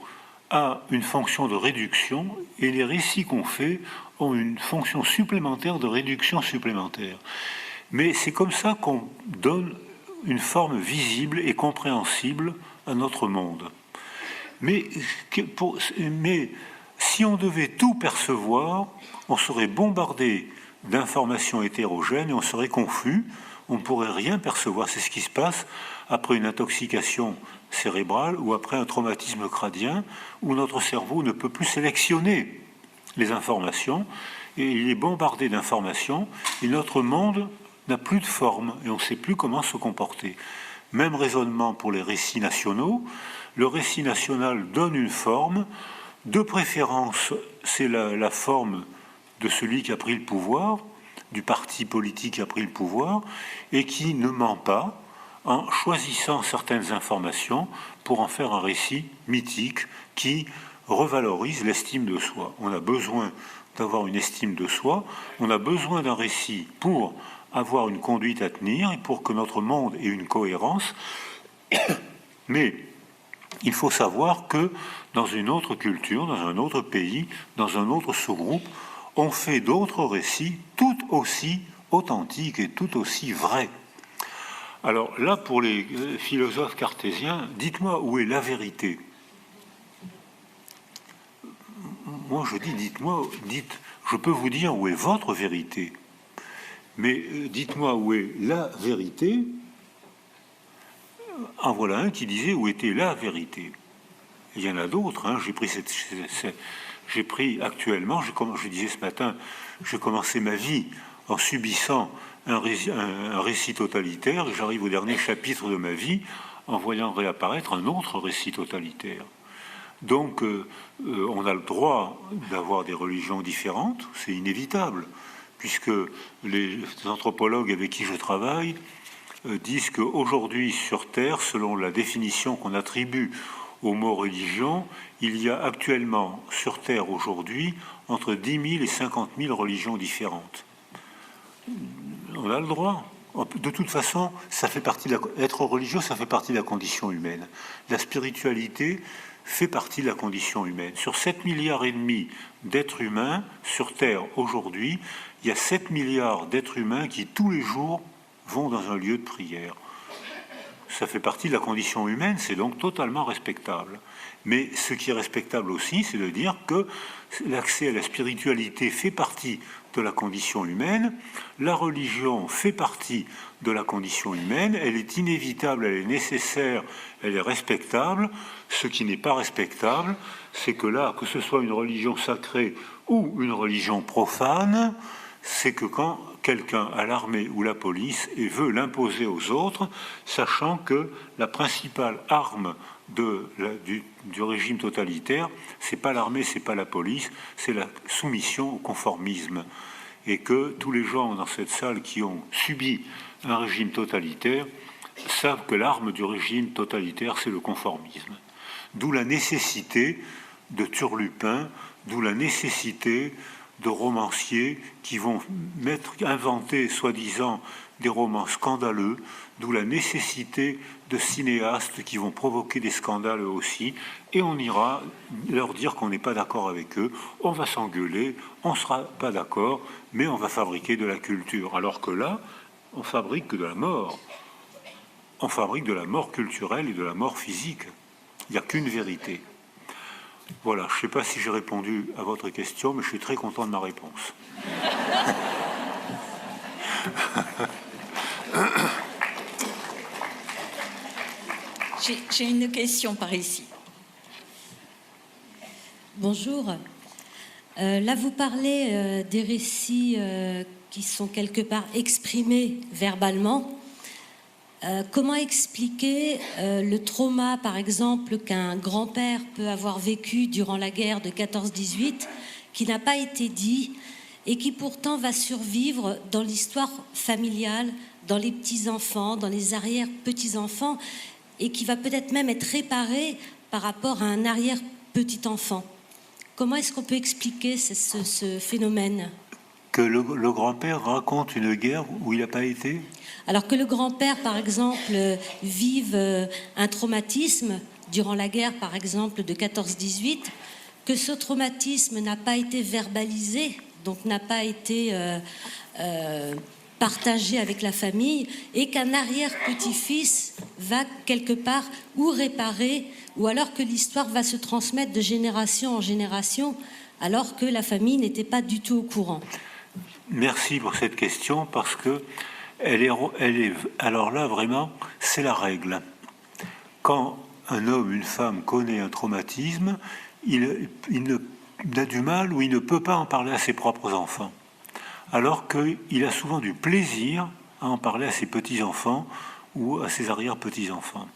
S1: a une fonction de réduction et les récits qu'on fait ont une fonction supplémentaire de réduction supplémentaire. Mais c'est comme ça qu'on donne une forme visible et compréhensible à notre monde. Mais si on devait tout percevoir, on serait bombardé d'informations hétérogènes et on serait confus, on ne pourrait rien percevoir. C'est ce qui se passe après une intoxication cérébrale ou après un traumatisme crânien où notre cerveau ne peut plus sélectionner les informations et il est bombardé d'informations et notre monde n'a plus de forme et on ne sait plus comment se comporter. Même raisonnement pour les récits nationaux. Le récit national donne une forme. De préférence, c'est la forme de celui qui a pris le pouvoir, du parti politique qui a pris le pouvoir, et qui ne ment pas en choisissant certaines informations pour en faire un récit mythique qui revalorise l'estime de soi. On a besoin d'avoir une estime de soi, on a besoin d'un récit pour avoir une conduite à tenir et pour que notre monde ait une cohérence. Mais il faut savoir que dans une autre culture, dans un autre pays, dans un autre sous-groupe, on fait d'autres récits tout aussi authentiques et tout aussi vrais. Alors là, pour les philosophes cartésiens, dites-moi où est la vérité. Moi, je dis, je peux vous dire où est votre vérité. Mais dites-moi où est la vérité. En voilà un qui disait où était la vérité. Il y en a d'autres. Hein. J'ai pris actuellement, je disais ce matin, j'ai commencé ma vie en subissant un récit totalitaire. Et j'arrive au dernier chapitre de ma vie en voyant réapparaître un autre récit totalitaire. Donc, on a le droit d'avoir des religions différentes, c'est inévitable, puisque les anthropologues avec qui je travaille disent qu'aujourd'hui sur Terre, selon la définition qu'on attribue au mot religion, il y a actuellement sur Terre aujourd'hui entre 10 000 et 50 000 religions différentes. On a le droit. De toute façon, ça fait partie être religieux, ça fait partie de la condition humaine. La spiritualité fait partie de la condition humaine. Sur 7,5 milliards d'êtres humains sur Terre aujourd'hui, il y a 7 milliards d'êtres humains qui tous les jours vont dans un lieu de prière. Ça fait partie de la condition humaine, c'est donc totalement respectable. Mais ce qui est respectable aussi, c'est de dire que l'accès à la spiritualité fait partie de la condition humaine, la religion fait partie de la condition humaine, elle est inévitable, elle est nécessaire, elle est respectable. Ce qui n'est pas respectable, c'est que là, que ce soit une religion sacrée ou une religion profane, c'est que quand quelqu'un a l'armée ou la police et veut l'imposer aux autres, sachant que la principale arme du régime totalitaire, c'est pas l'armée, c'est pas la police, c'est la soumission au conformisme. Et que tous les gens dans cette salle qui ont subi un régime totalitaire savent que l'arme du régime totalitaire, c'est le conformisme. D'où la nécessité de Turlupin, d'où la nécessité de romanciers qui vont inventer, soi-disant, des romans scandaleux, d'où la nécessité de cinéastes qui vont provoquer des scandales eux aussi, et on ira leur dire qu'on n'est pas d'accord avec eux, on va s'engueuler, on ne sera pas d'accord, mais on va fabriquer de la culture. Alors que là, on fabrique que de la mort. On fabrique de la mort culturelle et de la mort physique. Il n'y a qu'une vérité. Voilà, je ne sais pas si j'ai répondu à votre question, mais je suis très content de ma réponse.
S2: J'ai une question par ici.
S5: Bonjour. Là, vous parlez des récits qui sont quelque part exprimés verbalement. Comment expliquer le trauma, par exemple, qu'un grand-père peut avoir vécu durant la guerre de 14-18, qui n'a pas été dit et qui pourtant va survivre dans l'histoire familiale, dans les petits-enfants, dans les arrière-petits-enfants, et qui va peut-être même être réparé par rapport à un arrière-petit-enfant. Comment est-ce qu'on peut expliquer ce phénomène ?
S1: Que le grand-père raconte une guerre où il n'a pas été ?
S5: Alors que le grand-père, par exemple, vive un traumatisme durant la guerre, par exemple, de 14-18, que ce traumatisme n'a pas été verbalisé, donc n'a pas été partagé avec la famille, et qu'un arrière-petit-fils va quelque part ou réparer, ou alors que l'histoire va se transmettre de génération en génération, alors que la famille n'était pas du tout au courant.
S1: Merci pour cette question, parce que elle est, alors là, vraiment, c'est la règle. Quand un homme, une femme connaît un traumatisme, il a du mal ou il ne peut pas en parler à ses propres enfants. Alors qu'il a souvent du plaisir à en parler à ses petits-enfants ou à ses arrière-petits-enfants.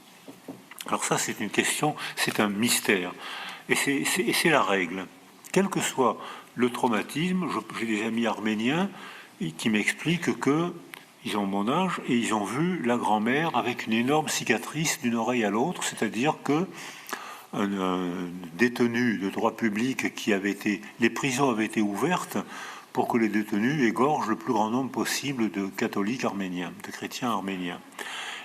S1: Alors ça, c'est une question, c'est un mystère. Et c'est la règle. Quel que soit le traumatisme, j'ai des amis arméniens qui m'expliquent qu'ils ont mon âge et ils ont vu la grand-mère avec une énorme cicatrice d'une oreille à l'autre, c'est-à-dire que un détenu de droit public les prisons avaient été ouvertes pour que les détenus égorgent le plus grand nombre possible de catholiques arméniens, de chrétiens arméniens.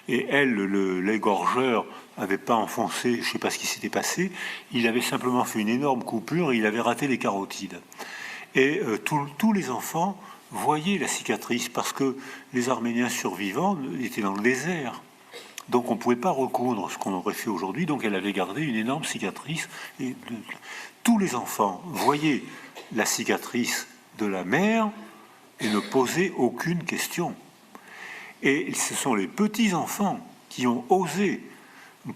S1: Et elle, l'égorgeur, n'avait pas enfoncé, je ne sais pas ce qui s'était passé, il avait simplement fait une énorme coupure et il avait raté les carotides. Et tous les enfants voyaient la cicatrice parce que les Arméniens survivants étaient dans le désert. Donc on ne pouvait pas recoudre ce qu'on aurait fait aujourd'hui, donc elle avait gardé une énorme cicatrice. Et tous les enfants voyaient la cicatrice de la mère et ne posaient aucune question. Et ce sont les petits-enfants qui ont osé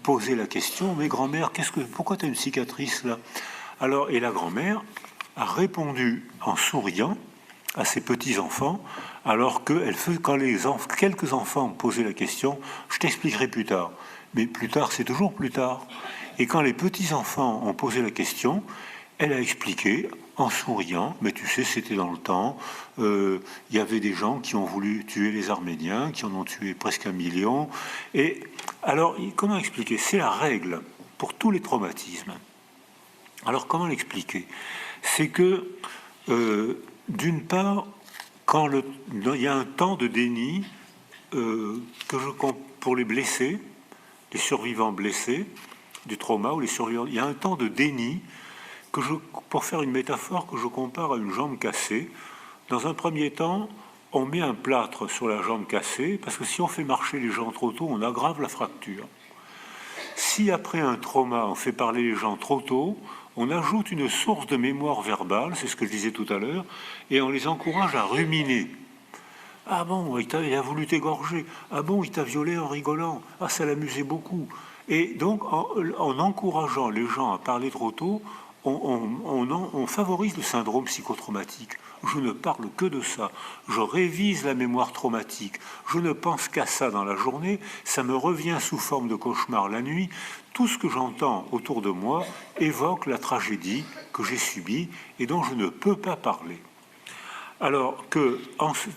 S1: poser la question, mais grand-mère, pourquoi tu as une cicatrice là ? Alors, et la grand-mère a répondu en souriant à ses petits-enfants, alors que quand quelques enfants posaient la question, je t'expliquerai plus tard. Mais plus tard, c'est toujours plus tard. Et quand les petits-enfants ont posé la question, elle a expliqué en souriant, mais tu sais, c'était dans le temps, il y avait des gens qui ont voulu tuer les Arméniens, qui en ont tué presque 1 million. Et alors, comment expliquer ? C'est la règle pour tous les traumatismes. Alors, comment l'expliquer ? C'est que, d'une part, il y a un temps de déni pour les blessés, les survivants blessés du trauma, ou les survivants, il y a un temps de déni pour faire une métaphore que je compare à une jambe cassée. Dans un premier temps, on met un plâtre sur la jambe cassée, parce que si on fait marcher les gens trop tôt, on aggrave la fracture. Si après un trauma, on fait parler les gens trop tôt, on ajoute une source de mémoire verbale, c'est ce que je disais tout à l'heure, et on les encourage à ruminer. Ah bon, il a voulu t'égorger. Ah bon, il t'a violé en rigolant. Ah, ça l'amusait beaucoup. Et donc, en encourageant les gens à parler trop tôt, on favorise le syndrome psychotraumatique. Je ne parle que de ça. Je révise la mémoire traumatique. Je ne pense qu'à ça dans la journée. Ça me revient sous forme de cauchemar la nuit. Tout ce que j'entends autour de moi évoque la tragédie que j'ai subie et dont je ne peux pas parler.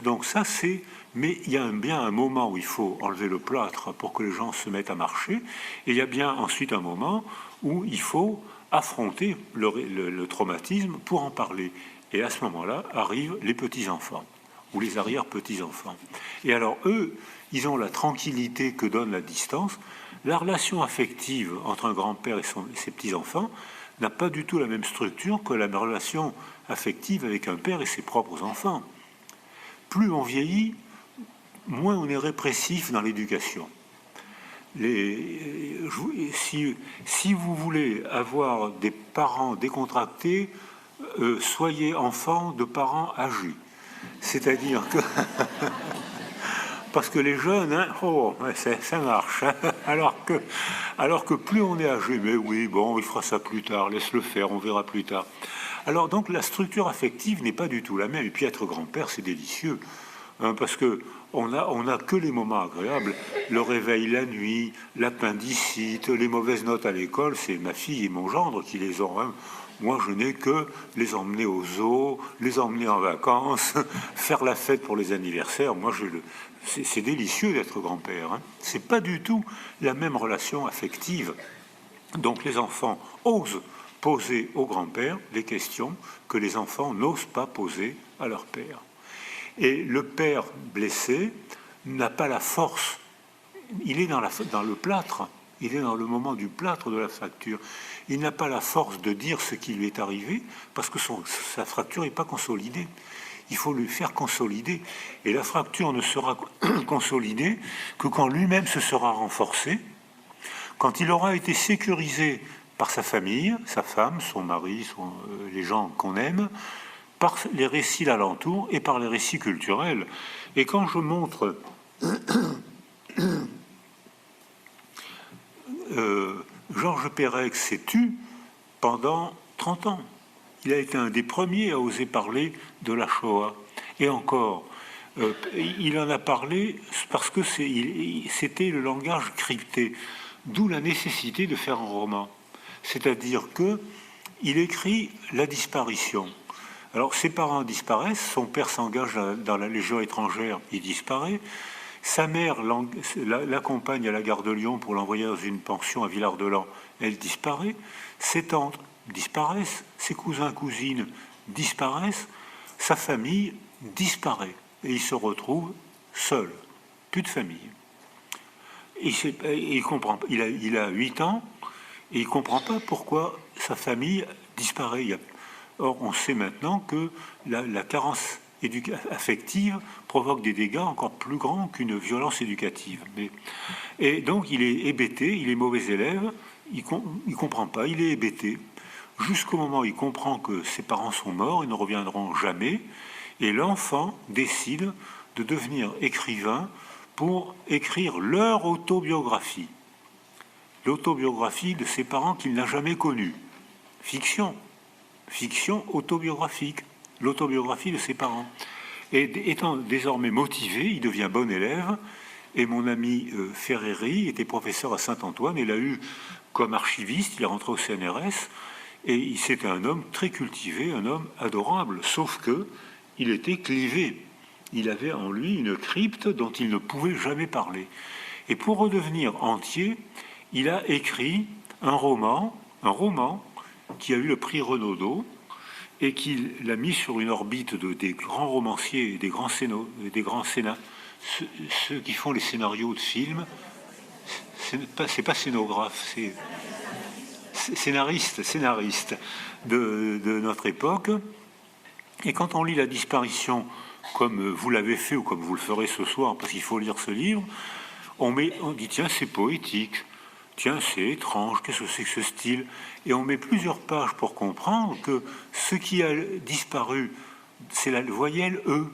S1: Donc ça c'est... Mais il y a bien un moment où il faut enlever le plâtre pour que les gens se mettent à marcher. Et il y a bien ensuite un moment où il faut affronter le traumatisme pour en parler. Et à ce moment-là arrivent les petits-enfants ou les arrière-petits-enfants. Et alors eux, ils ont la tranquillité que donne la distance. La relation affective entre un grand-père et ses petits-enfants n'a pas du tout la même structure que la relation affective avec un père et ses propres enfants. Plus on vieillit, moins on est répressif dans l'éducation. Si vous voulez avoir des parents décontractés, soyez enfant de parents âgés. C'est-à-dire que... Parce que les jeunes, hein, ça marche. Hein, alors que plus on est âgé, mais oui, bon, il fera ça plus tard, laisse-le faire, on verra plus tard. Alors donc la structure affective n'est pas du tout la même. Et puis être grand-père, c'est délicieux. Hein, parce que on a que les moments agréables. Le réveil la nuit, l'appendicite, les mauvaises notes à l'école, c'est ma fille et mon gendre qui les ont. Hein. Moi, je n'ai que les emmener au zoo, les emmener en vacances, faire la fête pour les anniversaires. Moi, c'est délicieux d'être grand-père. Hein. C'est pas du tout la même relation affective. Donc les enfants osent poser au grand-père des questions que les enfants n'osent pas poser à leur père. Et le père blessé n'a pas la force. Il est dans le plâtre. Il est dans le moment du plâtre de la fracture. Il n'a pas la force de dire ce qui lui est arrivé parce que sa fracture n'est pas consolidée. Il faut lui faire consolider. Et la fracture ne sera consolidée que quand lui-même se sera renforcé, quand il aura été sécurisé par sa famille, sa femme, son mari, les gens qu'on aime, par les récits d'alentour et par les récits culturels. Et quand je montre Georges Perec s'est tu pendant 30 ans. Il a été un des premiers à oser parler de la Shoah. Et encore, il en a parlé parce que c'était le langage crypté, d'où la nécessité de faire un roman. C'est-à-dire qu'il écrit la disparition. Alors ses parents disparaissent, son père s'engage dans la Légion étrangère, il disparaît. Sa mère l'accompagne à la gare de Lyon pour l'envoyer dans une pension à Villard-de-Lans, elle disparaît. Ses tantes disparaissent, ses cousins, cousines disparaissent, sa famille disparaît. Et il se retrouve seul, plus de famille. Il comprend, il a 8 ans, et il ne comprend pas pourquoi sa famille disparaît. Or, on sait maintenant que la carence affective provoque des dégâts encore plus grands qu'une violence éducative. Et donc, il est hébété, il est mauvais élève, il comprend pas, il est hébété, jusqu'au moment où il comprend que ses parents sont morts, ils ne reviendront jamais, et l'enfant décide de devenir écrivain pour écrire leur autobiographie. L'autobiographie de ses parents qu'il n'a jamais connus. Fiction autobiographique, l'autobiographie de ses parents. Et étant désormais motivé, il devient bon élève, et mon ami Ferreri était professeur à Saint-Antoine, et l'a eu comme archiviste, il est rentré au CNRS, et c'était un homme très cultivé, un homme adorable, sauf que il était clivé. Il avait en lui une crypte dont il ne pouvait jamais parler. Et pour redevenir entier, il a écrit un roman qui a eu le prix Renaudot et qu'il l'a mis sur une orbite des grands romanciers, des grands scénarios, ceux qui font les scénarios de films. C'est pas scénographe, c'est scénariste de notre époque. Et quand on lit La disparition, comme vous l'avez fait ou comme vous le ferez ce soir, parce qu'il faut lire ce livre, on dit tiens, c'est poétique. Tiens, c'est étrange, qu'est-ce que c'est que ce style? Et on met plusieurs pages pour comprendre que ce qui a disparu, c'est la voyelle E.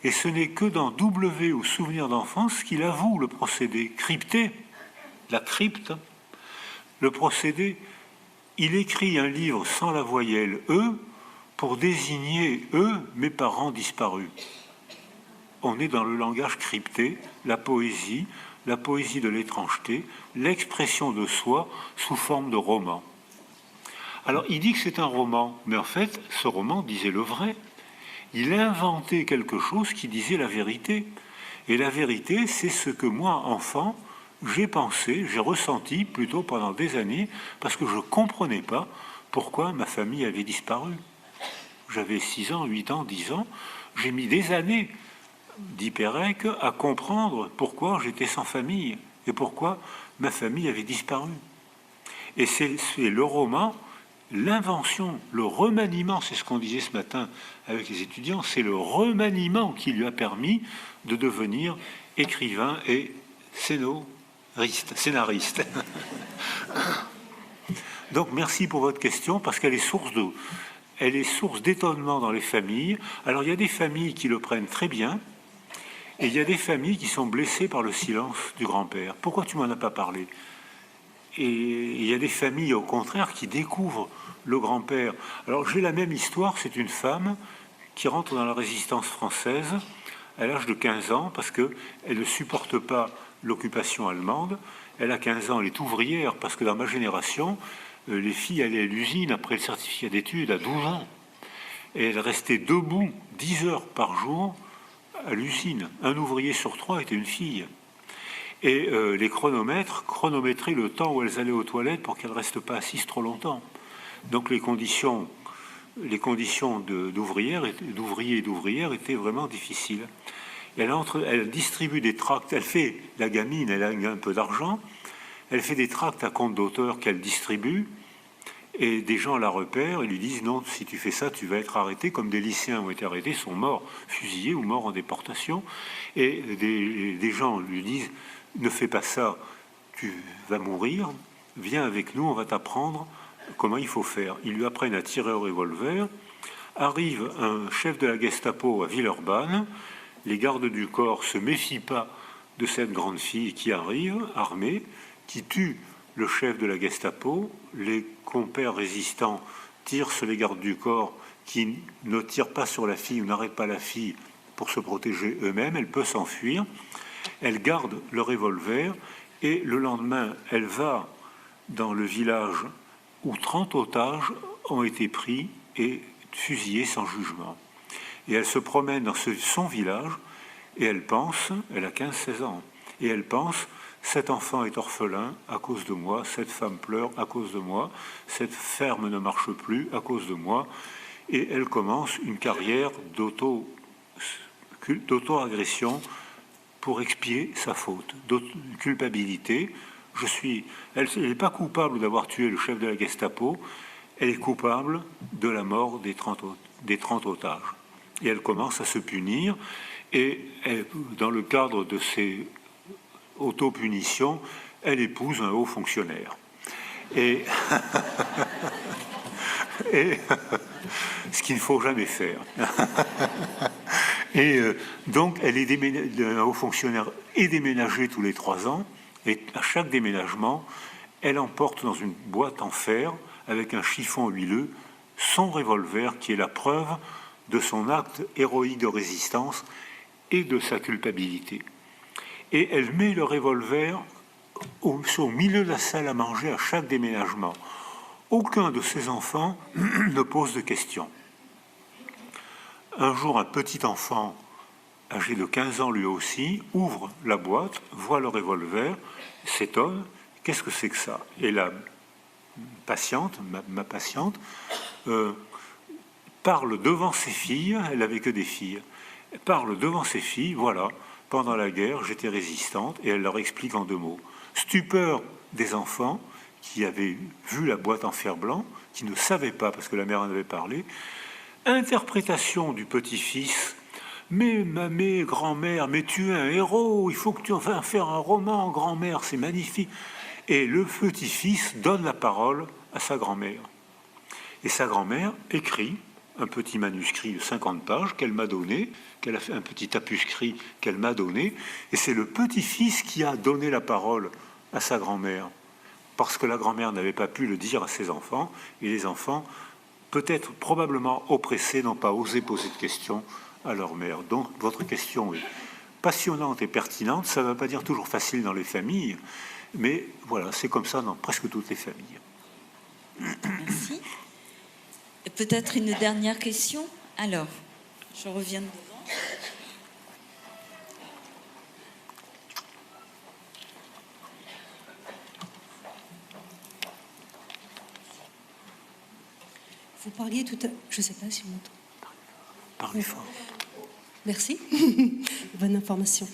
S1: Et ce n'est que dans W ou Souvenir d'enfance qu'il avoue le procédé crypté, la crypte, le procédé. Il écrit un livre sans la voyelle E pour désigner eux, mes parents disparus. On est dans le langage crypté, la poésie de l'étrangeté, l'expression de soi sous forme de roman. Alors, il dit que c'est un roman, mais en fait, ce roman disait le vrai. Il inventait quelque chose qui disait la vérité. Et la vérité, c'est ce que moi, enfant, j'ai pensé, j'ai ressenti plutôt pendant des années, parce que je ne comprenais pas pourquoi ma famille avait disparu. j'avais 6 ans, 8 ans, 10 ans, j'ai mis des années, dit Pérec, à comprendre pourquoi j'étais sans famille et pourquoi ma famille avait disparu. Et c'est le roman, l'invention, le remaniement, c'est ce qu'on disait ce matin avec les étudiants, c'est le remaniement qui lui a permis de devenir écrivain et scénariste. Donc merci pour votre question, parce qu'elle est source d'étonnement dans les familles. Alors il y a des familles qui le prennent très bien, et il y a des familles qui sont blessées par le silence du grand-père. Pourquoi tu m'en as pas parlé? Et il y a des familles, au contraire, qui découvrent le grand-père. Alors j'ai la même histoire, c'est une femme qui rentre dans la résistance française à l'âge de 15 ans, parce qu'elle ne supporte pas l'occupation allemande. Elle a 15 ans, elle est ouvrière, parce que dans ma génération, les filles allaient à l'usine après le certificat d'études à 12 ans. Et elle restait debout 10 heures par jour à l'usine. Un ouvrier sur 3 était une fille. Et les chronomètres chronométraient le temps où elles allaient aux toilettes pour qu'elles ne restent pas assises trop longtemps. Donc les conditions d'ouvriers et d'ouvrières étaient vraiment difficiles. Elle distribue des tracts, elle fait la gamine, elle a un peu d'argent, elle fait des tracts à compte d'auteur qu'elle distribue, et des gens la repèrent et lui disent non, si tu fais ça, tu vas être arrêté, comme des lycéens ont été arrêtés, sont morts fusillés ou morts en déportation, et des gens lui disent ne fais pas ça, tu vas mourir, viens avec nous, on va t'apprendre comment il faut faire. Ils lui apprennent à tirer au revolver. Arrive un chef de la Gestapo à Villeurbanne. Les gardes du corps se méfient pas de cette grande fille qui arrive, armée, qui tue le chef de la Gestapo. Les compères résistants tirent sur les gardes du corps qui ne tirent pas sur la fille ou n'arrêtent pas la fille pour se protéger eux-mêmes. Elle peut s'enfuir. Elle garde le revolver et le lendemain, elle va dans le village où 30 otages ont été pris et fusillés sans jugement. Et elle se promène dans son village et elle pense, elle a 15-16 ans, et elle pense, cet enfant est orphelin à cause de moi, cette femme pleure à cause de moi, cette ferme ne marche plus à cause de moi, et elle commence une carrière d'auto-agression pour expier sa faute, culpabilité. Elle n'est pas coupable d'avoir tué le chef de la Gestapo, elle est coupable de la mort des 30 otages. Et elle commence à se punir, et dans le cadre de ces auto-punitions, elle épouse un haut fonctionnaire. Et ce qu'il ne faut jamais faire. Et donc, un haut fonctionnaire est déménagé tous les 3 ans, et à chaque déménagement, elle emporte dans une boîte en fer, avec un chiffon huileux, son revolver, qui est la preuve de son acte héroïque de résistance et de sa culpabilité. Et elle met le revolver au milieu de la salle à manger à chaque déménagement. Aucun de ses enfants ne pose de questions. Un jour, un petit enfant, âgé de 15 ans lui aussi, ouvre la boîte, voit le revolver, s'étonne, qu'est-ce que c'est que ça? Et la patiente, ma patiente, parle devant ses filles, elle n'avait que des filles, parle devant ses filles, voilà, pendant la guerre, j'étais résistante, et elle leur explique en 2 mots. Stupeur des enfants qui avaient vu la boîte en fer blanc, qui ne savaient pas, parce que la mère en avait parlé. Interprétation du petit-fils. Mais grand-mère, mais tu es un héros, il faut que tu vas faire un roman, grand-mère, c'est magnifique. Et le petit-fils donne la parole à sa grand-mère. Et sa grand-mère écrit un petit manuscrit de 50 pages qu'elle m'a donné, qu'elle a fait un petit tapuscrit qu'elle m'a donné, et c'est le petit-fils qui a donné la parole à sa grand-mère, parce que la grand-mère n'avait pas pu le dire à ses enfants, et les enfants, peut-être probablement oppressés, n'ont pas osé poser de questions à leur mère. Donc votre question est passionnante et pertinente, ça ne veut pas dire toujours facile dans les familles, mais voilà, c'est comme ça dans presque toutes les familles.
S2: Merci. Et peut-être une dernière question. Alors, je reviens devant.
S6: Vous parliez tout à l'heure, je ne sais pas si on m'entend.
S1: Parlez fort.
S6: Merci. Bonne information.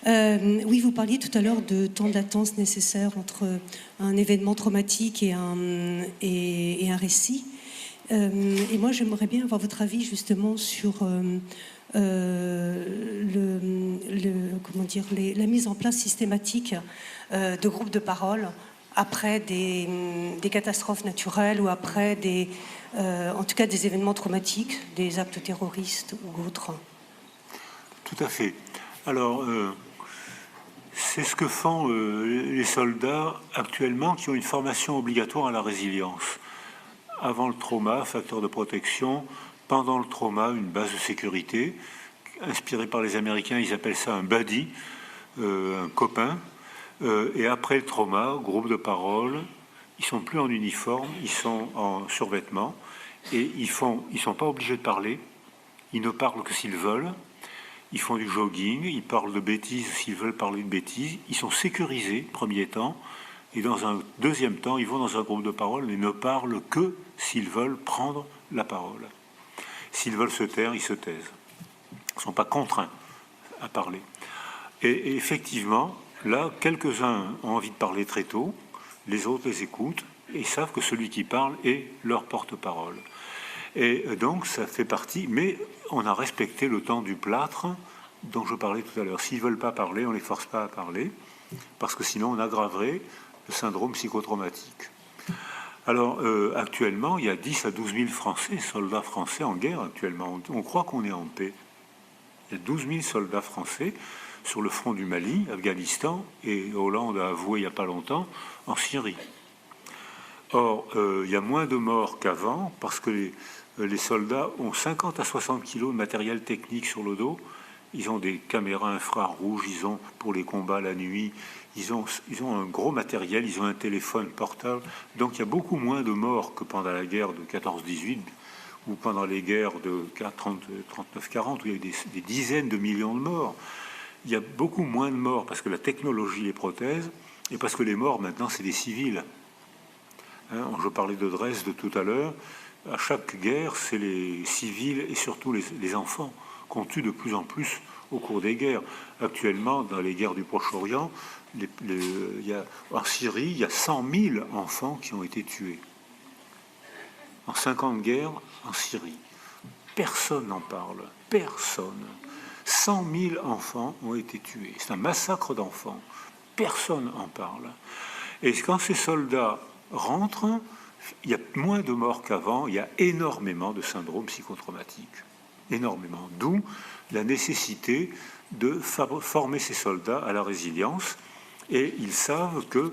S6: Oui, vous parliez tout à l'heure de temps de latence nécessaire entre un événement traumatique et un récit. Et moi, j'aimerais bien avoir votre avis justement sur la mise en place systématique de groupes de parole après des catastrophes naturelles ou après en tout cas des événements traumatiques, des actes terroristes ou autres.
S1: Tout à fait. Alors, c'est ce que font les soldats actuellement qui ont une formation obligatoire à la résilience. Avant le trauma, facteur de protection. Pendant le trauma, une base de sécurité. Inspiré par les Américains, ils appellent ça un buddy, un copain. Et après le trauma, groupe de parole. Ils sont plus en uniforme, ils sont en survêtement. Et ils sont pas obligés de parler. Ils ne parlent que s'ils veulent. Ils font du jogging, ils parlent de bêtises s'ils veulent parler de bêtises. Ils sont sécurisés, premier temps, et dans un deuxième temps, ils vont dans un groupe de parole et ne parlent que s'ils veulent prendre la parole. S'ils veulent se taire, ils se taisent. Ils ne sont pas contraints à parler. Et effectivement, là, quelques-uns ont envie de parler très tôt, les autres les écoutent et savent que celui qui parle est leur porte-parole. Et donc, ça fait partie, mais on a respecté le temps du plâtre dont je parlais tout à l'heure. S'ils ne veulent pas parler, on ne les force pas à parler, parce que sinon on aggraverait le syndrome psychotraumatique. Alors, actuellement, il y a 10 à 12 000 Français, soldats français en guerre actuellement. On croit qu'on est en paix. Il y a 12 000 soldats français sur le front du Mali, Afghanistan, et Hollande a avoué il n'y a pas longtemps, en Syrie. Or, il y a moins de morts qu'avant, parce que les soldats ont 50 à 60 kilos de matériel technique sur le dos. Ils ont des caméras infrarouges, ils ont pour les combats la nuit, ils ont un gros matériel, ils ont un téléphone portable. Donc il y a beaucoup moins de morts que pendant la guerre de 14-18 ou pendant les guerres de 39-40 où il y a eu des dizaines de millions de morts. Il y a beaucoup moins de morts parce que la technologie les protège et parce que les morts maintenant c'est des civils. Je parlais de Dresde tout à l'heure. À chaque guerre, c'est les civils et surtout les enfants qu'on tue de plus en plus au cours des guerres. Actuellement, dans les guerres du Proche-Orient, en Syrie, il y a 100 000 enfants qui ont été tués. En 50 guerres, en Syrie. Personne n'en parle. Personne. 100 000 enfants ont été tués. C'est un massacre d'enfants. Personne n'en parle. Et quand ces soldats rentrent, il y a moins de morts qu'avant, il y a énormément de syndromes psychotraumatiques. Énormément. D'où la nécessité de former ces soldats à la résilience. Et ils savent qu'il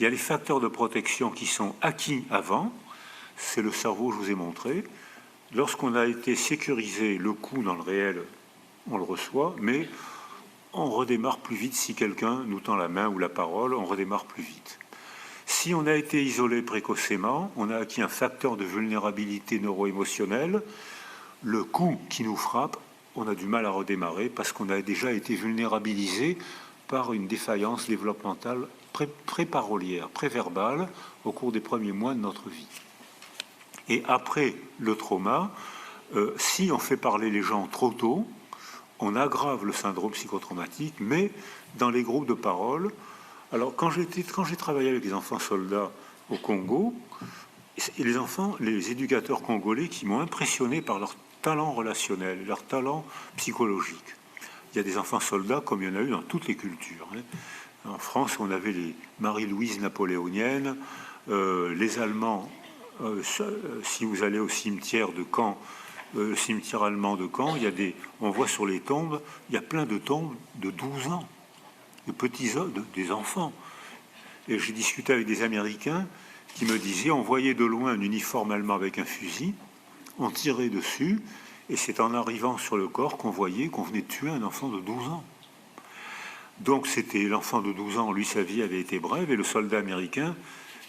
S1: y a les facteurs de protection qui sont acquis avant. C'est le cerveau, je vous ai montré. Lorsqu'on a été sécurisé, le coup dans le réel, on le reçoit, mais on redémarre plus vite si quelqu'un nous tend la main ou la parole, on redémarre plus vite. Si on a été isolé précocement, on a acquis un facteur de vulnérabilité neuro-émotionnelle. Le coup qui nous frappe, on a du mal à redémarrer parce qu'on a déjà été vulnérabilisé par une défaillance développementale pré-parolière, pré-verbale au cours des premiers mois de notre vie. Et après le trauma, si on fait parler les gens trop tôt, on aggrave le syndrome psychotraumatique, mais dans les groupes de parole. Alors, quand j'ai travaillé avec les enfants soldats au Congo, et les éducateurs congolais qui m'ont impressionné par leur talent relationnel, leur talent psychologique. Il y a des enfants soldats comme il y en a eu dans toutes les cultures. En France, on avait les Marie-Louise napoléoniennes, les Allemands. Si vous allez au cimetière de Caen, le cimetière allemand de Caen, on voit sur les tombes, il y a plein de tombes de 12 ans. De petits hommes, des enfants. Et j'ai discuté avec des Américains qui me disaient on voyait de loin un uniforme allemand avec un fusil, on tirait dessus, et c'est en arrivant sur le corps qu'on voyait qu'on venait de tuer un enfant de 12 ans. Donc c'était l'enfant de 12 ans, lui sa vie avait été brève, et le soldat américain,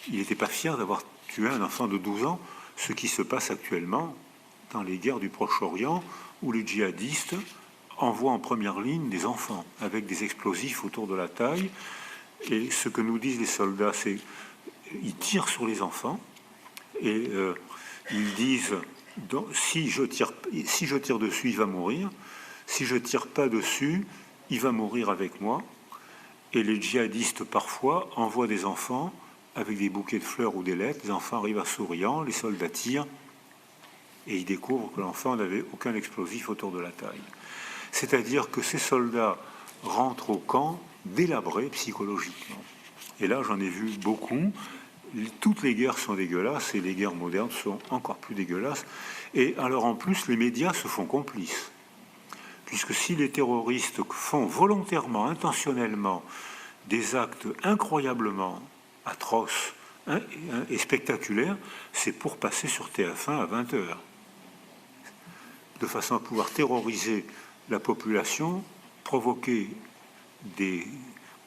S1: il n'était pas fier d'avoir tué un enfant de 12 ans, ce qui se passe actuellement dans les guerres du Proche-Orient, où les djihadistes envoie en première ligne des enfants avec des explosifs autour de la taille. Et ce que nous disent les soldats, c'est qu'ils tirent sur les enfants et ils disent Donc, si je tire dessus, il va mourir. Si je tire pas dessus, il va mourir avec moi. Et les djihadistes, parfois, envoient des enfants avec des bouquets de fleurs ou des lettres. Les enfants arrivent à souriant, les soldats tirent, et ils découvrent que l'enfant n'avait aucun explosif autour de la taille. C'est-à-dire que ces soldats rentrent au camp délabrés psychologiquement. Et là, j'en ai vu beaucoup. Toutes les guerres sont dégueulasses, et les guerres modernes sont encore plus dégueulasses. Et alors, en plus, les médias se font complices. Puisque si les terroristes font volontairement, intentionnellement, des actes incroyablement atroces et spectaculaires, c'est pour passer sur TF1 à 20h. De façon à pouvoir terroriser la population, provoquer des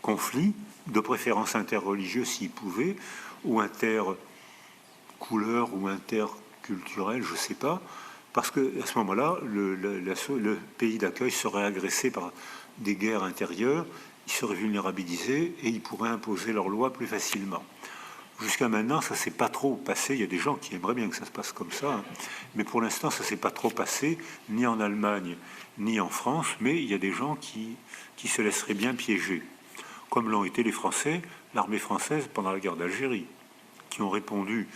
S1: conflits, de préférence interreligieux s'ils pouvaient, ou intercouleurs, ou interculturels, je ne sais pas, parce qu'à ce moment-là, le pays d'accueil serait agressé par des guerres intérieures, ils seraient vulnérabilisés et ils pourraient imposer leurs lois plus facilement. Jusqu'à maintenant, ça ne s'est pas trop passé. Il y a des gens qui aimeraient bien que ça se passe comme ça, hein. Mais pour l'instant, ça ne s'est pas trop passé, ni en Allemagne, ni en France. Mais il y a des gens qui se laisseraient bien piéger, comme l'ont été les Français, l'armée française pendant la guerre d'Algérie, qui ont répondu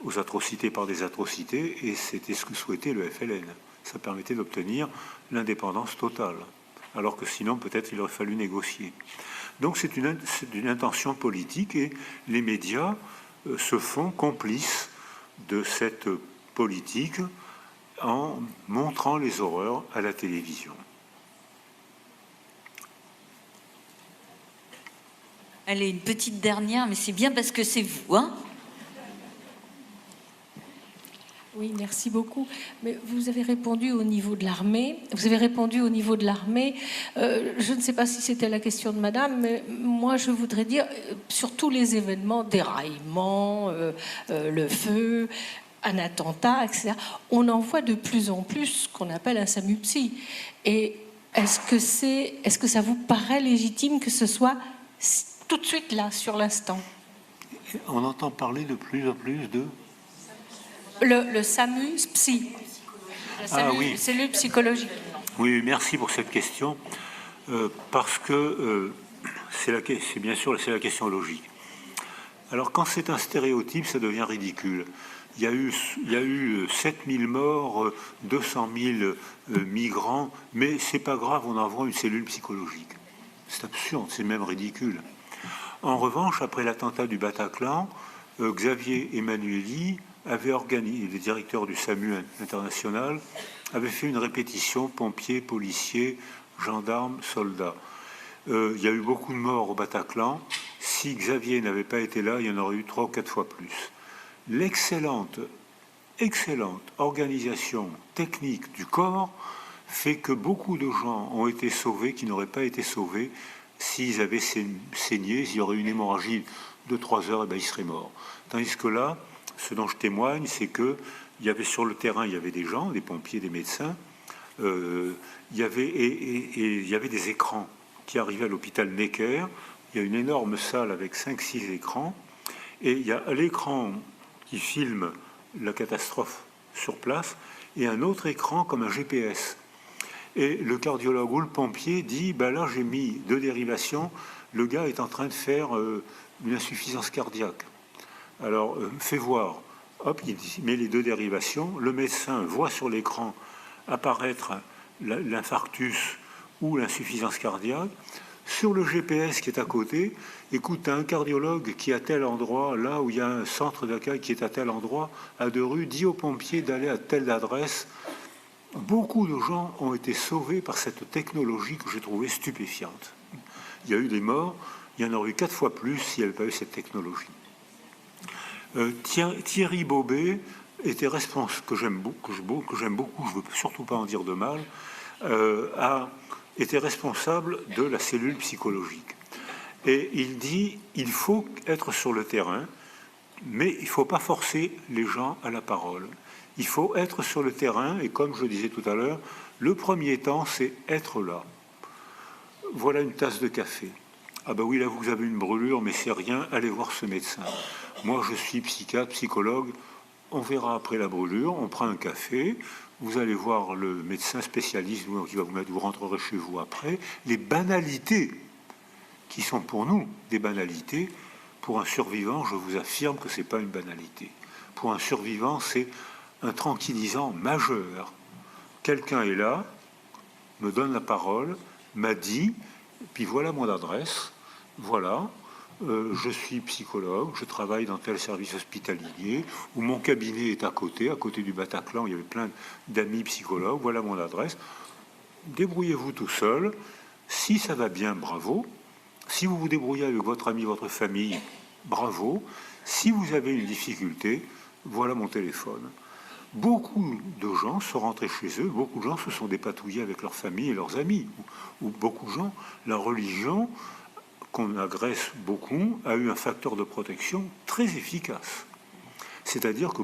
S1: aux atrocités par des atrocités, et c'était ce que souhaitait le FLN. Ça permettait d'obtenir l'indépendance totale, alors que sinon, peut-être, il aurait fallu négocier. Donc c'est une intention politique, et les médias se font complices de cette politique en montrant les horreurs à la télévision.
S2: Allez, une petite dernière, mais c'est bien parce que c'est vous, hein?
S7: Oui, merci beaucoup. Mais vous avez répondu au niveau de l'armée. Je ne sais pas si c'était la question de madame, mais moi, je voudrais dire, sur tous les événements, déraillement, le feu, un attentat, etc., on en voit de plus en plus ce qu'on appelle un SAMU-psy. Et est-ce que ça vous paraît légitime que ce soit tout de suite là, sur l'instant?
S1: On entend parler de plus en plus de...
S7: Le SAMU-psy.
S1: Oui.
S7: Cellule psychologique.
S1: Oui, merci pour cette question, parce que c'est bien sûr la question logique. Alors, quand c'est un stéréotype, ça devient ridicule. Il y a eu 7000 morts, 200 000 migrants, mais c'est pas grave, on envoie une cellule psychologique. C'est absurde, c'est même ridicule. En revanche, après l'attentat du Bataclan, Xavier Emmanuelli avait organisé, le directeur du SAMU international, avait fait une répétition pompiers, policiers, gendarmes, soldats. Il y a eu beaucoup de morts au Bataclan. Si Xavier n'avait pas été là, il y en aurait eu 3 ou 4 fois plus. L'excellente organisation technique du corps fait que beaucoup de gens ont été sauvés qui n'auraient pas été sauvés s'ils avaient saigné, s'il y aurait une hémorragie de 3 heures, et ben ils seraient morts. Tandis que là, ce dont je témoigne, c'est que il y avait sur le terrain, il y avait des gens, des pompiers, des médecins, il y avait des écrans qui arrivaient à l'hôpital Necker. Il y a une énorme salle avec 5-6 écrans, et il y a l'écran qui filme la catastrophe sur place, et un autre écran comme un GPS. Et le cardiologue ou le pompier dit, ben là j'ai mis 2 dérivations, le gars est en train de faire une insuffisance cardiaque. Alors, fais voir. Hop, il met les 2 dérivations. Le médecin voit sur l'écran apparaître l'infarctus ou l'insuffisance cardiaque. Sur le GPS qui est à côté, écoute, tu as un cardiologue qui est à tel endroit, là où il y a un centre d'accueil qui est à tel endroit, à 2 rues, dis aux pompiers d'aller à telle adresse. Beaucoup de gens ont été sauvés par cette technologie que j'ai trouvée stupéfiante. Il y a eu des morts, il y en aurait eu 4 fois plus s'il n'y avait pas eu cette technologie. Thierry Bobet était responsable, que j'aime beaucoup, je ne veux surtout pas en dire de mal, était responsable de la cellule psychologique. Et il dit, il faut être sur le terrain, mais il ne faut pas forcer les gens à la parole. Il faut être sur le terrain, et comme je disais tout à l'heure, le premier temps, c'est être là. Voilà une tasse de café. Ah ben oui, là vous avez une brûlure, mais c'est rien, allez voir ce médecin. Moi je suis psychiatre, psychologue, on verra après la brûlure, on prend un café, vous allez voir le médecin spécialiste qui va vous mettre, vous rentrerez chez vous après. Les banalités qui sont pour nous des banalités, pour un survivant, je vous affirme que ce n'est pas une banalité. Pour un survivant, c'est un tranquillisant majeur. Quelqu'un est là, me donne la parole, m'a dit, puis voilà mon adresse, voilà, je suis psychologue, je travaille dans tel service hospitalier, ou mon cabinet est à côté du Bataclan, il y avait plein d'amis psychologues, voilà mon adresse. Débrouillez-vous tout seul. Si ça va bien, bravo. Si vous vous débrouillez avec votre ami, votre famille, bravo. Si vous avez une difficulté, voilà mon téléphone. Beaucoup de gens sont rentrés chez eux, beaucoup de gens se sont dépatouillés avec leur famille et leurs amis. Ou beaucoup de gens, la religion, qu'on agresse beaucoup, a eu un facteur de protection très efficace. C'est-à-dire que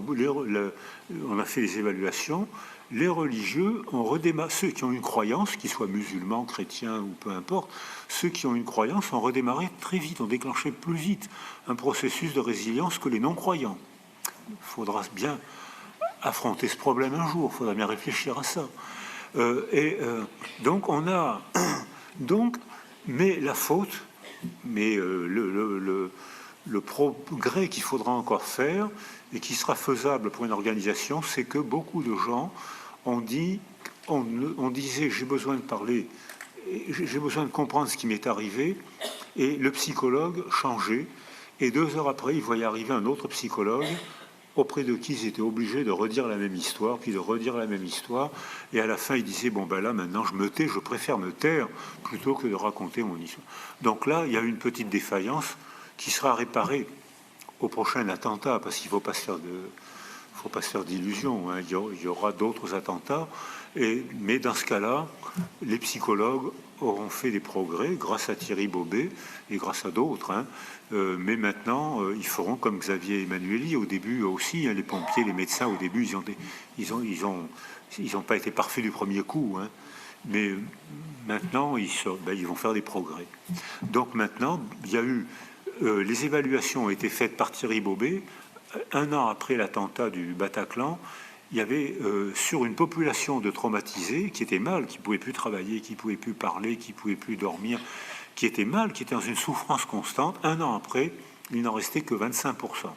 S1: on a fait des évaluations, les religieux ont redémarré, ceux qui ont une croyance, qu'ils soient musulmans, chrétiens ou peu importe, ceux qui ont une croyance ont redémarré très vite, ont déclenché plus vite un processus de résilience que les non-croyants. Il faudra bien affronter ce problème un jour, il faudra bien réfléchir à ça. Donc on a... mais la faute, mais le progrès qu'il faudra encore faire et qui sera faisable pour une organisation, c'est que beaucoup de gens on disait j'ai besoin de parler, j'ai besoin de comprendre ce qui m'est arrivé, et le psychologue changeait, et 2 heures après il voyait arriver un autre psychologue auprès de qui ils étaient obligés de redire la même histoire, puis de redire la même histoire, et à la fin il disait bon ben là maintenant je me tais, je préfère me taire plutôt que de raconter mon histoire. Donc là il y a une petite défaillance qui sera réparée au prochain attentat, parce qu'il ne faut pas se faire d'illusions, hein. Il y aura d'autres attentats, mais dans ce cas-là, les psychologues auront fait des progrès grâce à Thierry Bobet et grâce à d'autres, hein. Mais maintenant, ils feront comme Xavier Emmanueli au début aussi, hein, les pompiers, les médecins au début, ils ont pas été parfaits du premier coup, hein. Mais maintenant, ils vont faire des progrès. Donc maintenant, il y a eu les évaluations ont été faites par Thierry Bobet. 1 an après l'attentat du Bataclan, il y avait sur une population de traumatisés qui étaient mal, qui ne pouvaient plus travailler, qui ne pouvaient plus parler, qui ne pouvaient plus dormir, qui étaient mal, qui étaient dans une souffrance constante. 1 an après, il n'en restait que 25%.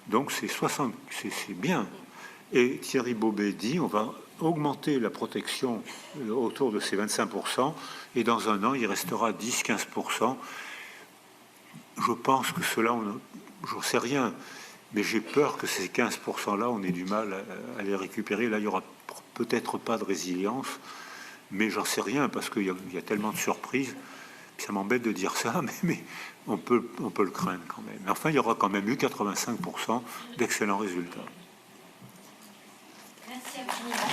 S1: Donc c'est bien. Et Thierry Bobet dit on va augmenter la protection autour de ces 25%, et dans 1 an, il restera 10-15%. Je pense que cela, je ne sais rien, mais j'ai peur que ces 15%-là, on ait du mal à les récupérer. Là, il n'y aura peut-être pas de résilience, mais j'en sais rien, parce qu'il y a tellement de surprises. Ça m'embête de dire ça, mais on peut le craindre quand même. Mais enfin, il y aura quand même eu 85% d'excellents résultats.
S5: Merci à vous.